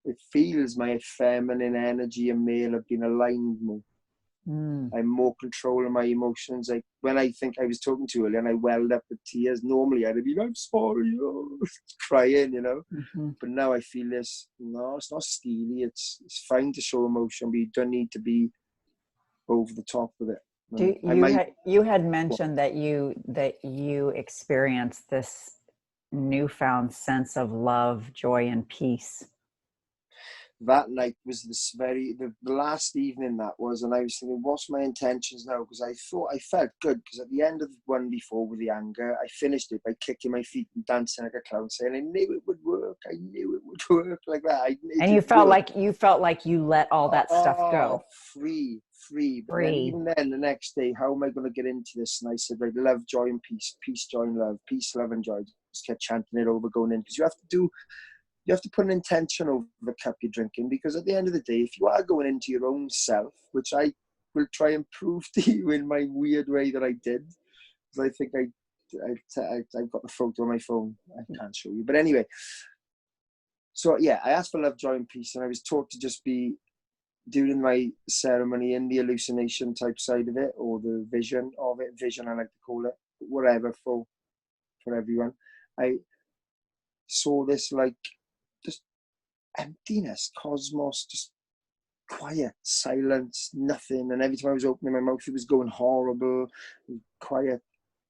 it feels my feminine energy and male have been aligned more. I'm more control of my emotions. Like when I think I was talking to earlier and I welled up with tears, normally I'd be like, I'm sorry, crying, you know. But now I feel this, no, it's not steely. It's fine to show emotion, but you don't need to be over the top with it. You had mentioned that you experienced this newfound sense of love, joy, and peace. That night was the last evening that was, and I was thinking, what's my intentions now? Because I felt good, because at the end of the one before with the anger, I finished it by kicking my feet and dancing like a clown, saying, I knew it would work, like that. And you felt like you let all that stuff go. Free. But then even then, the next day, how am I going to get into this? And I said, like, love, joy, and peace. Peace, joy, and love. Peace, love, and joy. Just kept chanting it over, going in, because you have to put an intention over the cup you're drinking, because at the end of the day, if you are going into your own self, which I will try and prove to you in my weird way that I did, because I think I've got the photo on my phone. I can't show you. But anyway, so yeah, I asked for love, joy, and peace, and I was taught to just be, during my ceremony, in the hallucination type side of it, or the vision of it, I like to call it, whatever, for everyone. I saw this, like, just emptiness, cosmos, just quiet, silence, nothing. And every time I was opening my mouth, it was going horrible, quiet,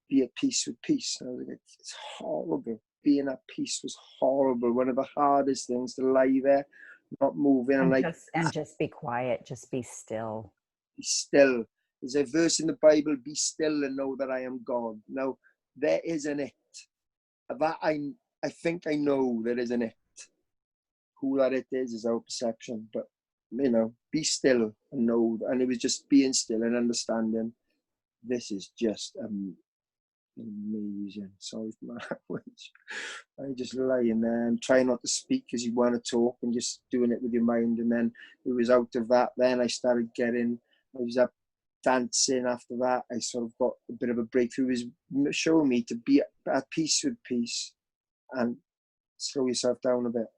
be at peace with peace. And I was like, it's horrible. Being at peace was horrible. One of the hardest things, to lie there, not moving. And just be quiet, just be still. Be still. There's a verse in the Bible, be still and know that I am God. Now, there is an it. That I think I know there is an it. Who that it is our perception, but be still and know. And it was just being still and understanding, this is just amazing. Sorry for my language. I just lying there and trying not to speak because you want to talk, and just doing it with your mind. And then it was out of that, then I was up dancing. After that, I sort of got a bit of a breakthrough. It was showing me to be at peace with peace and slow yourself down a bit.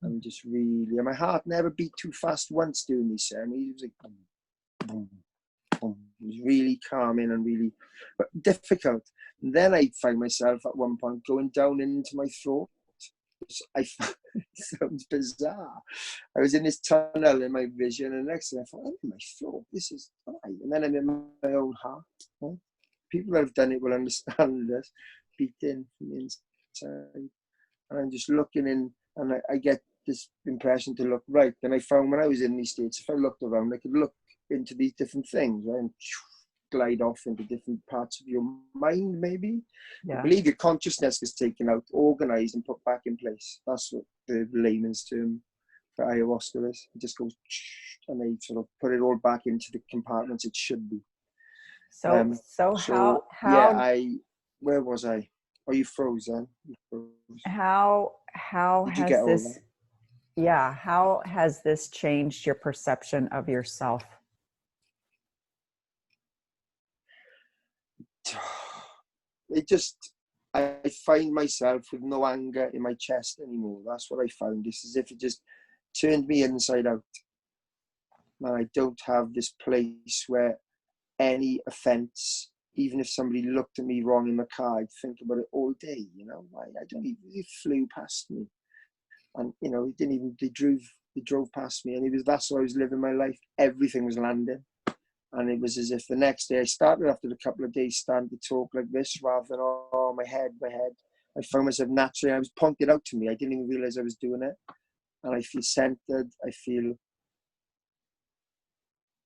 And just really, and my heart never beat too fast once doing these ceremonies. It was like boom, boom, boom. It was really calming and really, but difficult. And then I find myself at one point going down into my throat. It sounds bizarre. I was in this tunnel in my vision, and next thing I thought, I'm in my throat. This is right. And then I'm in my own heart. Right? People that have done it will understand this, beating from the inside. And I'm just looking in, and I get this impression to look right. And I found when I was in these states, if I looked around, I could look into these different things, right? And glide off into different parts of your mind, maybe. Yeah. I believe your consciousness is taken out, organized, and put back in place. That's what the layman's term for ayahuasca is. It just goes, and they sort of put it all back into the compartments it should be. So So how where was I? Oh, you froze then. You froze. how Did you has get all this that? yeah, how has this changed your perception of yourself? It just, I find myself with no anger in my chest anymore. That's what I found. It's as if it just turned me inside out. And I don't have this place where any offense, even if somebody looked at me wrong in the car, I'd think about it all day, you know. I don't even, it flew past me. And, you know, it didn't even, they drove past me. And that's how I was living my life. Everything was landing. And it was as if the next day I started, after a couple of days, starting to talk like this rather than, oh, my head. I found myself naturally, I was pointed out to me. I didn't even realize I was doing it. And I feel centered. I feel,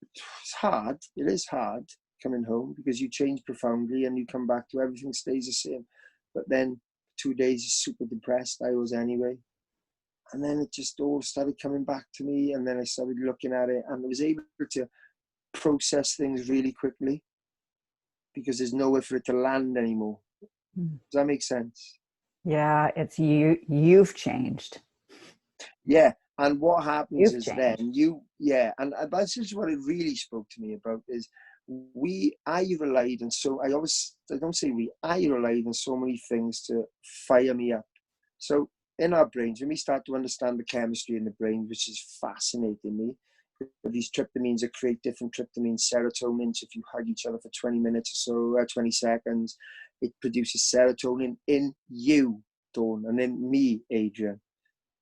it's hard. It is hard coming home because you change profoundly and you come back to everything stays the same. But then 2 days is super depressed. I was anyway. And then it just all started coming back to me. And then I started looking at it and I was able to process things really quickly because there's nowhere for it to land anymore. Does that make sense? Yeah, it's you've changed. Yeah. And what happens You've is changed. then and that's just what it really spoke to me about is I relied on I relied on so many things to fire me up. So in our brains, when we start to understand the chemistry in the brain, which is fascinating me, these tryptamines that create different tryptamines, serotonin. So if you hug each other for 20 minutes or so, 20 seconds, it produces serotonin in you, Dawn, and in me, Adrian.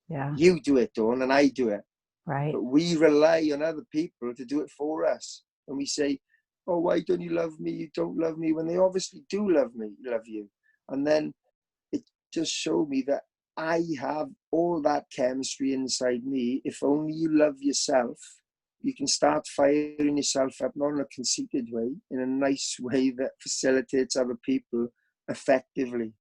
Yeah. You do it, Dawn, and I do it. Right. But we rely on other people to do it for us. And we say, oh, why don't you love me? You don't love me, when they obviously do love you. And then it just showed me that I have all that chemistry inside me. If only you love yourself, you can start firing yourself up, not in a conceited way, in a nice way that facilitates other people effectively,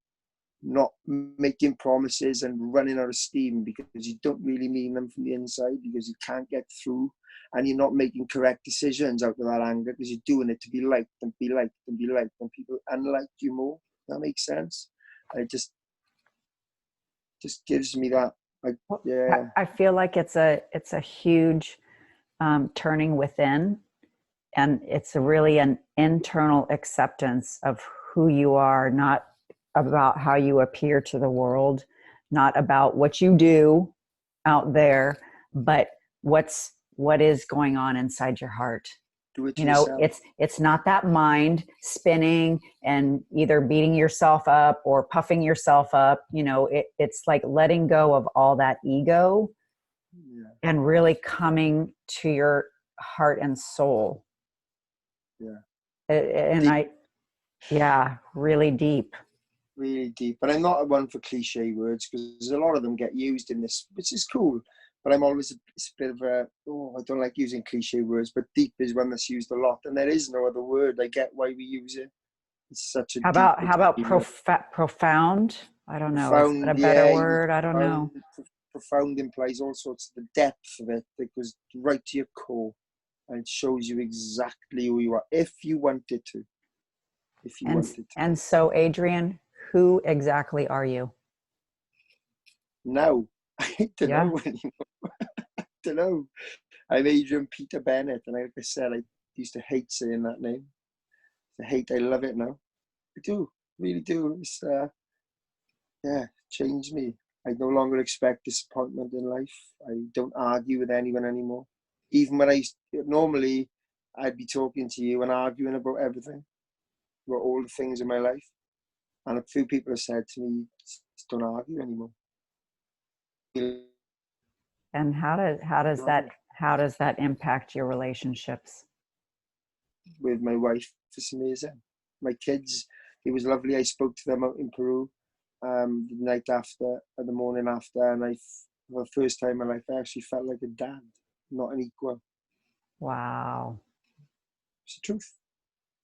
not making promises and running out of steam because you don't really mean them from the inside because you can't get through, and you're not making correct decisions out of that anger because you're doing it to be liked and be liked and be liked, and people unlike you more. That makes sense. I just gives me that, like, yeah. I feel like it's a huge turning within, and it's really an internal acceptance of who you are, not about how you appear to the world, not about what you do out there, but what is going on inside your heart. Do it to You know, yourself. it's not that mind spinning and either beating yourself up or puffing yourself up. You know, it's like letting go of all that ego and really coming to your heart and soul. Yeah. And Deep. really deep. Really deep. But I'm not one for cliche words because a lot of them get used in this, which is cool. But I'm always it's a bit of a, I don't like using cliche words, but deep is one that's used a lot. And there is no other word. I get why we use it. It's such a deep Profound? I don't know. Is that a profound, better yeah, even word? I don't know. profound implies all sorts of the depth of it that goes right to your core and it shows you exactly who you are if you wanted to. If you wanted to. And so, Adrian, who exactly are you? Now, I don't know anymore. I don't know. I'm Adrian Peter Bennett, and like I said, I used to hate saying that name. I love it now. I do, really do. It's changed me. I no longer expect disappointment in life. I don't argue with anyone anymore. Even when normally I'd be talking to you and arguing about everything, about all the things in my life. And a few people have said to me, just don't argue anymore. And how does that impact your relationships? With my wife, it's amazing. My kids, it was lovely. I spoke to them out in Peru the night after, the morning after, and for the first time in my life, I actually felt like a dad, not an equal. Wow. It's the truth.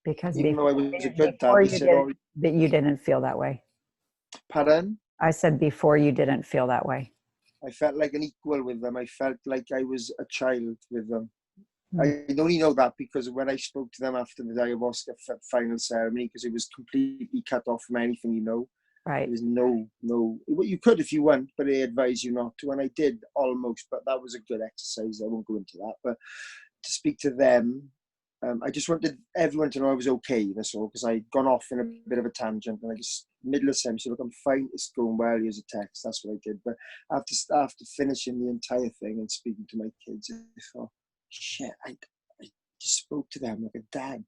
Because even though I was a good dad, they said, "Oh, that you didn't feel that way." pardon?" I said before you didn't feel that way. I felt like an equal with them. I felt like I was a child with them. Mm. I only know that because when I spoke to them after the ayahuasca final ceremony, because it was completely cut off from anything, you know. Right. There was no, well, you could if you want, but they advise you not to. And I did almost, but that was a good exercise. I won't go into that. But to speak to them, I just wanted everyone to know I was okay, that's all, because I'd gone off in a bit of a tangent, and I just, middle of sentence, look, I'm fine, it's going well, here's a text, that's what I did. But after finishing the entire thing and speaking to my kids, I thought, shit, I just spoke to them like a dad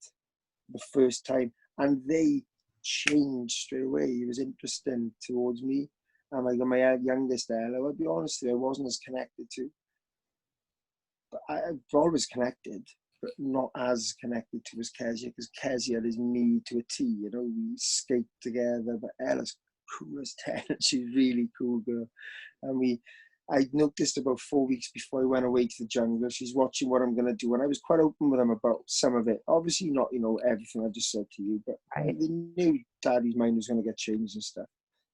the first time, and they changed straight away. It was interesting towards me. And I got my youngest Ella, I'll be honest with you, I wasn't as connected to. But I've always connected, but not as connected to as Kezia, because Kezia is me to a T, you know, we skate together, but Ella's cool as 10, she's really cool girl. And I noticed about 4 weeks before I went away to the jungle, she's watching what I'm going to do. And I was quite open with them about some of it. Obviously not, you know, everything I just said to you, but Right. they knew Daddy's mind was going to get changed and stuff.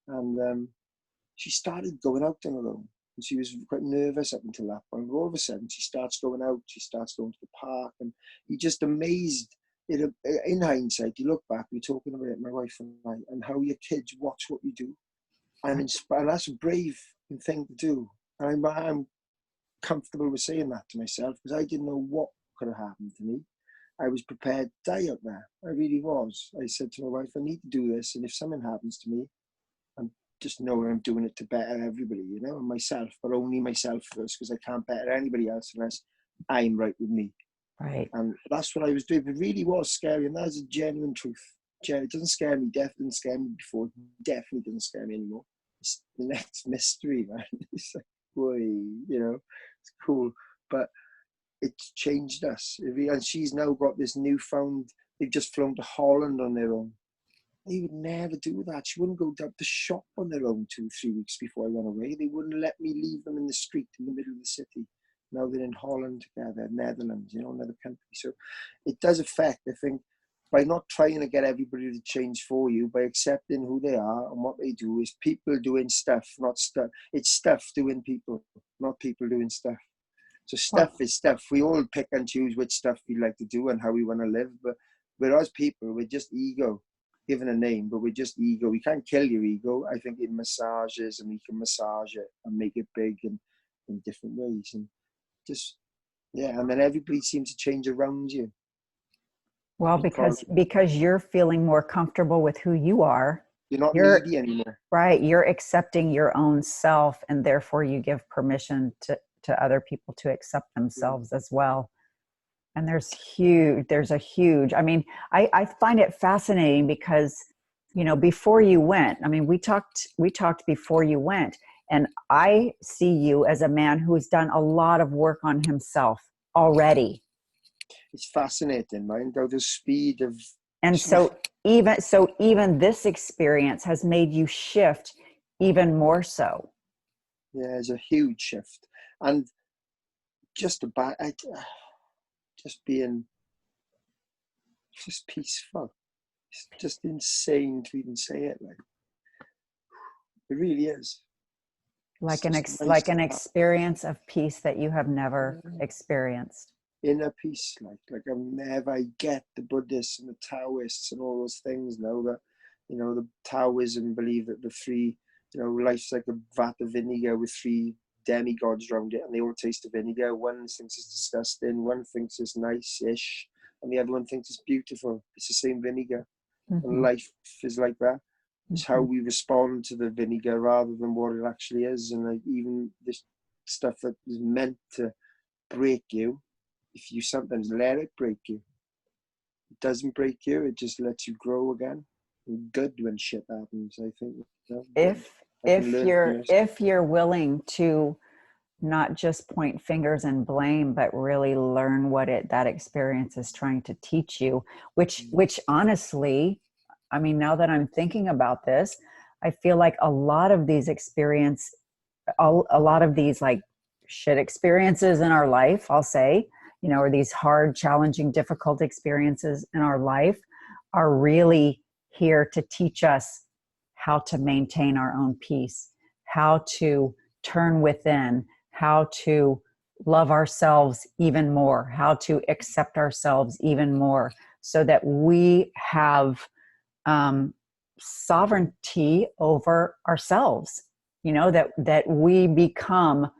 And she started going out on her own. And she was quite nervous up until that point. But all of a sudden, she starts going out, she starts going to the park, and he just amazed. In hindsight, you look back, we're talking about it, my wife and I, and how your kids watch what you do. And that's a brave thing to do. And I'm comfortable with saying that to myself, because I didn't know what could have happened to me. I was prepared to die out there. I really was. I said to my wife, I need to do this, and if something happens to me, I'm just know I'm doing it to better everybody, you know, and myself, but only myself first, because I can't better anybody else unless I'm right with me. Right. And that's what I was doing. It really was scary, and that's a genuine truth. It doesn't scare me. Death didn't scare me before. It definitely doesn't scare me anymore. It's the next mystery, man. It's like, boy, you know, it's cool. But it's changed us. And she's now got this newfound, they've just flown to Holland on their own. They would never do that. She wouldn't go down to shop on their own 2-3 weeks before I went away. They wouldn't let me leave them in the street in the middle of the city. Now they're in Holland together, Netherlands, you know, another country. So it does affect, I think, by not trying to get everybody to change for you, by accepting who they are and what they do, is people doing stuff, not stuff. It's stuff doing people, not people doing stuff. So stuff is stuff. We all pick and choose which stuff we like to do and how we want to live. But whereas people, we're just ego, given a name, but we're just ego. We can't kill your ego. I think it massages, and we can massage it and make it big and in different ways. And just, yeah, and then everybody seems to change around you. Well, because you're feeling more comfortable with who you are. You're not needy anymore. Right. You're accepting your own self, and therefore you give permission to other people to accept themselves as well. And there's a huge, I mean, I find it fascinating because, you know, before you went, I mean, we talked before you went, and I see you as a man who's done a lot of work on himself already. It's fascinating, mind, how the speed of... And so even this experience has made you shift even more so. Yeah, it's a huge shift. And just being peaceful. It's just insane to even say it. Like, it really is. Like an experience of peace that you have never experienced. Inner peace, like I get the Buddhists and the Taoists and all those things now that, you know, the Taoism believe that the three, you know, life's like a vat of vinegar with 3 demigods around it, and they all taste the vinegar. One thinks it's disgusting, one thinks it's nice-ish, and the other one thinks it's beautiful. It's the same vinegar. Mm-hmm. And life is like that. It's how we respond to the vinegar rather than what it actually is. And like, even this stuff that is meant to break you, if you sometimes let it break you, it doesn't break you, it just lets you grow again. And good when shit happens, I think. You know, if you're willing to not just point fingers and blame, but really learn what that experience is trying to teach you, which honestly, I mean, now that I'm thinking about this, I feel like a lot of these like shit experiences in our life, I'll say, you know, or these hard, challenging, difficult experiences in our life are really here to teach us how to maintain our own peace, how to turn within, how to love ourselves even more, how to accept ourselves even more, so that we have sovereignty over ourselves, that we become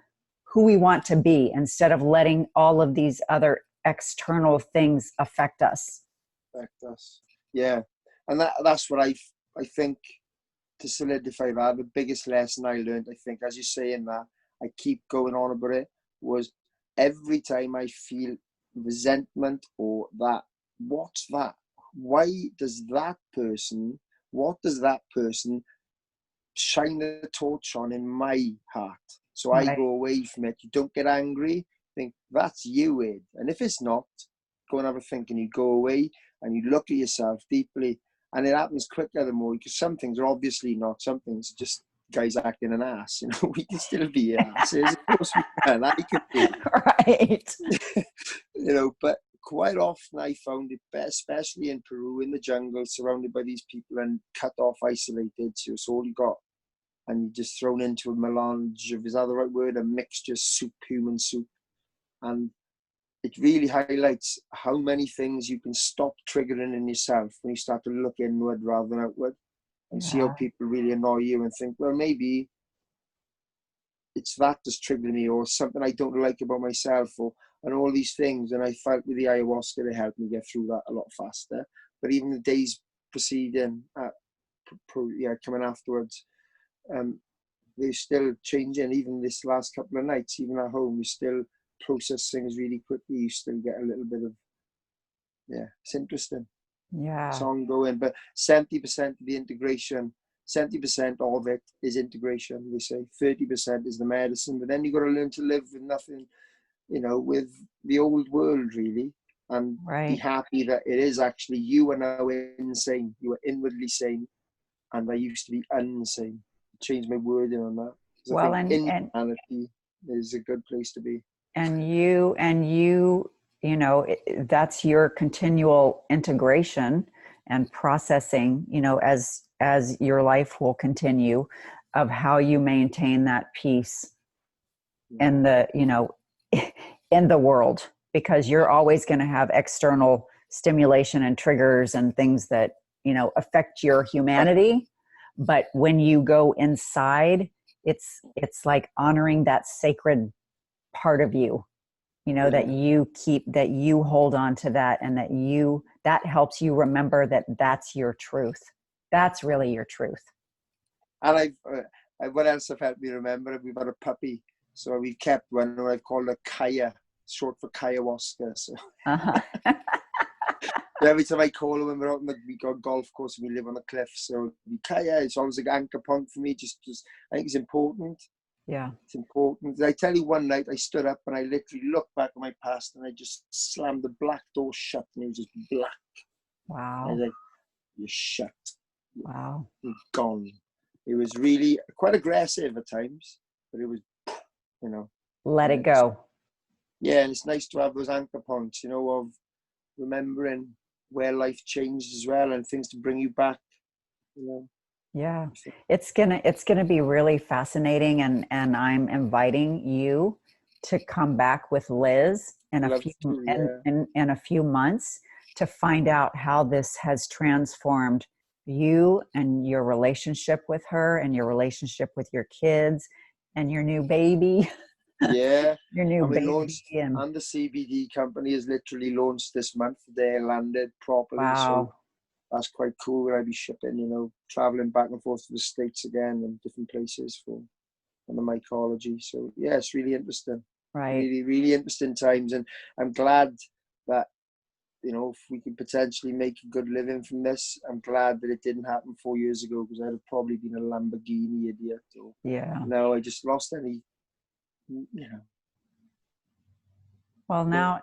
who we want to be instead of letting all of these other external things affect us. Yeah. And that's what I think, to solidify that, the biggest lesson I learned, I think, as you say in that, I keep going on about it, was every time I feel resentment or that, what's that? Why does that person, what does that person shine the torch on in my heart? So I Right. go away from it. You don't get angry, think that's you, Ed. And if it's not, go and have a think, and you go away and you look at yourself deeply. And it happens quicker the more, because some things are obviously not, some things are just guys acting an ass. We can still be asses. Of course we can. I could be. Right. But quite often I found it best, especially in Peru, in the jungle, surrounded by these people and cut off, isolated. So it's all you got. And you're just thrown into a melange of, is that the right word? A mixture soup, human soup. And it really highlights how many things you can stop triggering in yourself when you start to look inward rather than outward, and see how people really annoy you and think, well, maybe it's that just triggering me, or something I don't like about myself, and all these things. And I felt with the ayahuasca, they helped me get through that a lot faster. But even the days preceding, coming afterwards, they're still changing. Even this last couple of nights, even at home, we still process things really quickly. You still get a little bit of, it's interesting. Yeah. It's ongoing, but 70% of the integration, 70% of it is integration, they say. 30% is the medicine, but then you've got to learn to live with nothing, with the old world, really, and be happy that it is actually, you are now insane. You are inwardly sane, and I used to be unsane. Change my wording on that. Well, I think insanity is a good place to be. And that's your continual integration and processing, as your life will continue, of how you maintain that peace in the, in the world, because you're always going to have external stimulation and triggers and things that, affect your humanity. But when you go inside, it's like honoring that sacred part of you, that you hold on to that, and that helps you remember that that's your truth. That's really your truth. And what else have helped me remember? We've got a puppy, so we've kept one, and I've called her Kaya, short for Ayahuasca. So every time I call her when we're out, we got a golf course and we live on the cliff, so Kaya, it's always an anchor point for me. Just I think it's important. Yeah. It's important. I tell you, one night I stood up and I literally looked back at my past, and I just slammed the black door shut, and it was just black. Wow. I was like, you're shut. Wow. You're gone. It was really quite aggressive at times, but it was, Let it go. Yeah, and it's nice to have those anchor points, of remembering where life changed as well, and things to bring you back, Yeah, it's gonna be really fascinating, and I'm inviting you to come back with Liz in a few months to find out how this has transformed you and your relationship with her, and your relationship with your kids, and your new baby. Yeah, your new and we baby. launched, and the CBD company is literally launched this month. They landed properly. Wow. So that's quite cool. Where I'd be shipping, traveling back and forth to the States again, and different places on the mycology. So yeah, it's really interesting. Right. Really, really interesting times. And I'm glad that, if we could potentially make a good living from this, I'm glad that it didn't happen 4 years ago, because I'd have probably been a Lamborghini idiot. No, I just lost any, Well, now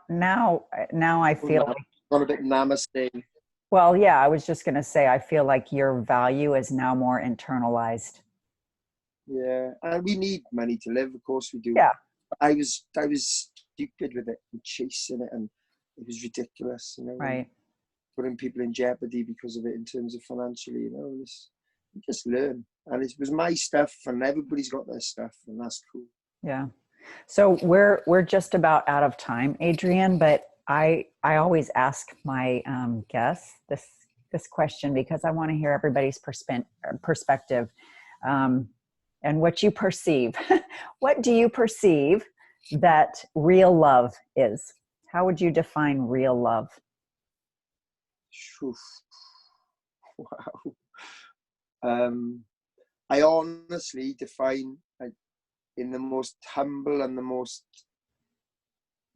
I feel like, got a bit namaste. well, yeah, I was just going to say, I feel like your value is now more internalized. Yeah, and we need money to live, of course we do. Yeah. I was stupid with it and chasing it, and it was ridiculous, Right. Putting people in jeopardy because of it in terms of financially, You just learn. And it was my stuff, and everybody's got their stuff, and that's cool. Yeah. So we're just about out of time, Adrian, but I always ask my guests this question because I want to hear everybody's perspective, and what you perceive. What do you perceive that real love is? How would you define real love? Oof. Wow. I honestly define, in the most humble and the most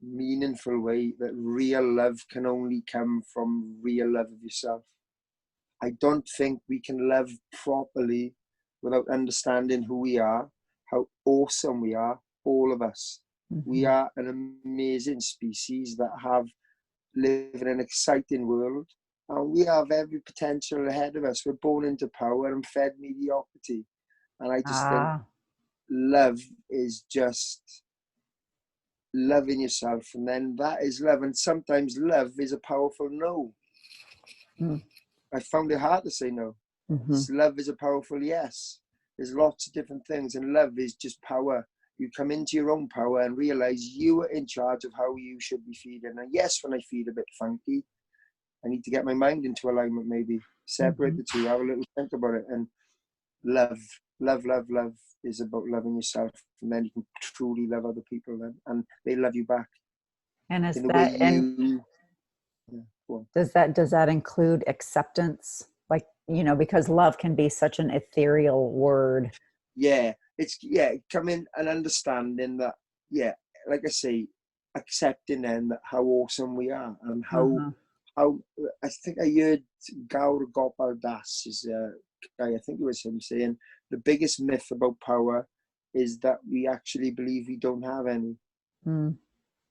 meaningful way, that real love can only come from real love of yourself. I don't think we can love properly without understanding who we are, how awesome we are, all of us. Mm-hmm. We are an amazing species that live in an exciting world, and we have every potential ahead of us. We're born into power and fed mediocrity. And I just think love is just loving yourself, and then that is love. And sometimes love is a powerful no. I found it hard to say no. Love is a powerful yes. There's lots of different things, and love is just power. You come into your own power and realize you are in charge of how you should be feeling. And yes, when I feel a bit funky, I need to get my mind into alignment, maybe separate the two, have a little think about it. And love is about loving yourself, and then you can truly love other people, and they love you back. And is that, and does that include acceptance? Like, because love can be such an ethereal word. Yeah, coming and understanding that, like I say, accepting then that how awesome we are, and how I think I heard Gaur Gopal Das is a guy, I think it was him, saying the biggest myth about power is that we actually believe we don't have any.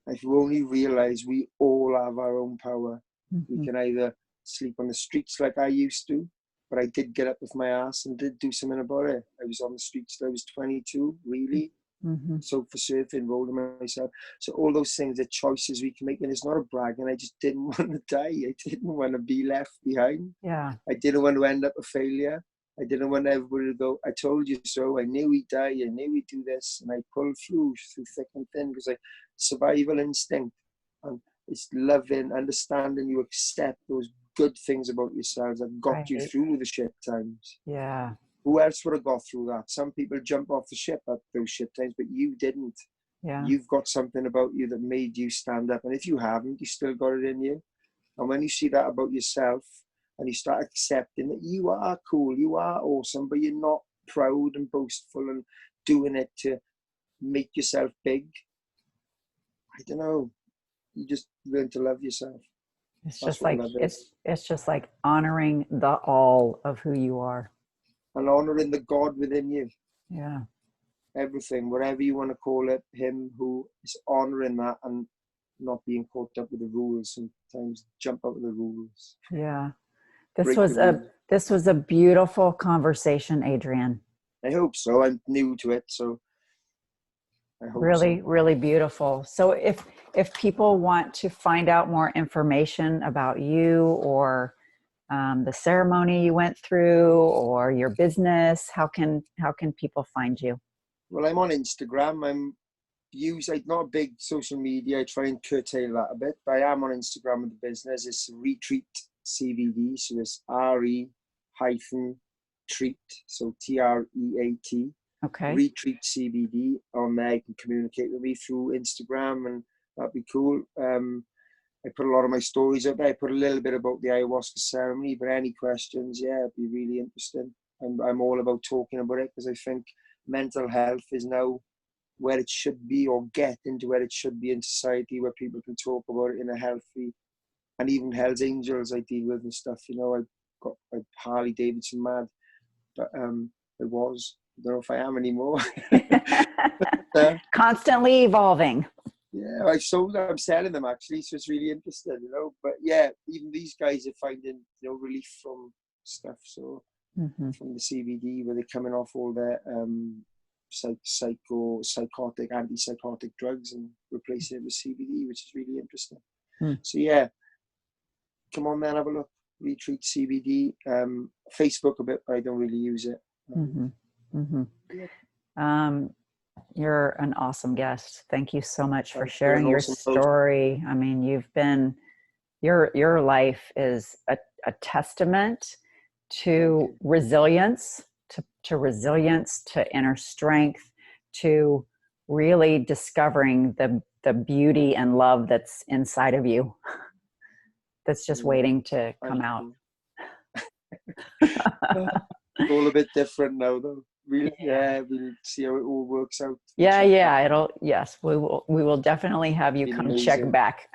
If you only realize we all have our own power. We can either sleep on the streets like I used to, but I did get up with my ass and did do something about it. I was on the streets till I was 22, really. So for surfing, rolling myself. So all those things are choices we can make, and it's not a brag. And I just didn't want to die. I didn't want to be left behind. Yeah. I didn't want to end up a failure. I didn't want everybody to go, I told you so. I knew we'd die. I knew we'd do this. And I pulled through thick and thin, because survival instinct. And it's loving, understanding, you accept those good things about yourselves that got you through the shit times. Yeah. Who else would have got through that? Some people jump off the ship at those shit times, but you didn't. Yeah. You've got something about you that made you stand up. And if you haven't, you still got it in you. And when you see that about yourself, and you start accepting that you are cool, you are awesome, but you're not proud and boastful and doing it to make yourself big. I don't know. You just learn to love yourself. It's just like it's just like honoring the all of who you are, and honoring the God within you. Yeah. Everything, whatever you want to call it, him who is honoring that and not being caught up with the rules. Sometimes jump out of the rules. Yeah. This was a beautiful conversation, Adrian. I hope so. I'm new to it, so I hope really, so. Really beautiful. So if people want to find out more information about you, or the ceremony you went through, or your business, how can people find you? Well, I'm on Instagram. I'm not a big social media. I try and curtail that a bit, but I am on Instagram with the business. It's Re-treatCBD, so it's RE-treat, so TREAT. Okay. Re-treatCBD. On there, you can communicate with me through Instagram, and that'd be cool. I put a lot of my stories up there. I put a little bit about the ayahuasca ceremony, but any questions, it'd be really interesting. I'm all about talking about it, because I think mental health is now where it should be, or get into where it should be in society, where people can talk about it in a healthy, and even Hell's Angels I deal with and stuff. I got Harley Davidson mad, but I don't know if I am anymore. Constantly evolving. Yeah, I'm selling them actually, so it's really interesting, But yeah, even these guys are finding, relief from stuff. So from the CBD, where they're coming off all their psychotic, antipsychotic drugs, and replacing it with CBD, which is really interesting. So yeah, come on, man, have a look. Re-treatCBD. Facebook a bit, but I don't really use it. You're an awesome guest. Thank you so much for Thanks for sharing an your awesome host. story. I mean, your life is a testament to resilience, to resilience, to inner strength, to really discovering the beauty and love that's inside of you, that's just waiting to come out. All a bit different now, though. We'll see how it all works out. Yes, we will definitely have you come amazing. check back.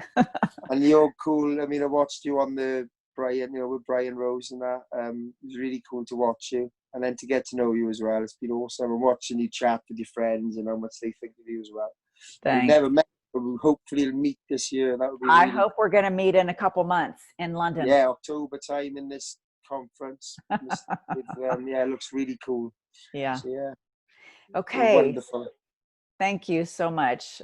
And you're cool. I mean, I watched you on the Brian, with Brian Rose and that. It was really cool to watch you and then to get to know you as well. It's been awesome. I'm watching you chat with your friends and how much they think of you as well. Thanks. We've never met, but we'll hopefully meet this year. That would be. I hope we're going to meet in a couple months in London. Yeah, October time in this conference. It looks really cool. Yeah. So, yeah. Okay. Wonderful. Thank you so much.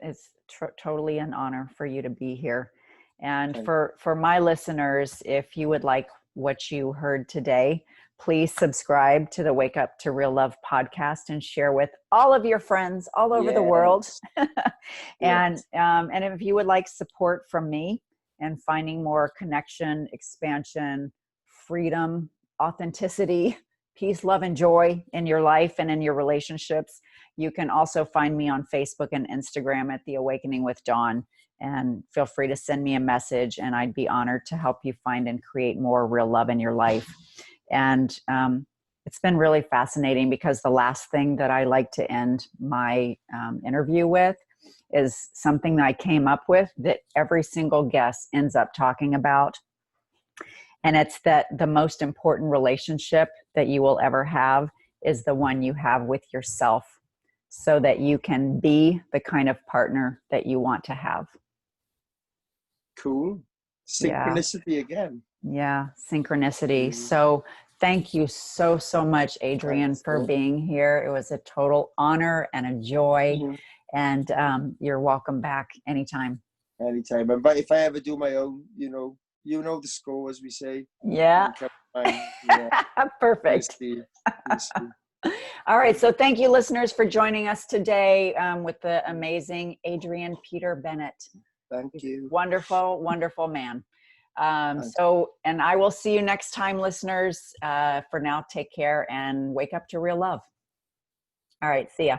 It's totally an honor for you to be here. And for my listeners, if you would like what you heard today, please subscribe to the Wake Up to Real Love podcast and share with all of your friends all over the world. And if you would like support from me and finding more connection, expansion, freedom, authenticity, peace, love, and joy in your life and in your relationships, you can also find me on Facebook and Instagram at The Awakening with Dawn. And feel free to send me a message, and I'd be honored to help you find and create more real love in your life. And it's been really fascinating because the last thing that I like to end my interview with is something that I came up with that every single guest ends up talking about. And it's that the most important relationship that you will ever have is the one you have with yourself, so that you can be the kind of partner that you want to have. Cool. Synchronicity again. Yeah, synchronicity. So thank you so much, Adrian, for being here. It was a total honor and a joy. And you're welcome back anytime. Anytime. But if I ever do my own, you know the score, as we say. Yeah. Perfect. All right. So thank you, listeners, for joining us today with the amazing Adrian Peter Bennett. Thank you. Wonderful, wonderful man. And I will see you next time, listeners. For now, take care and wake up to real love. All right. See ya.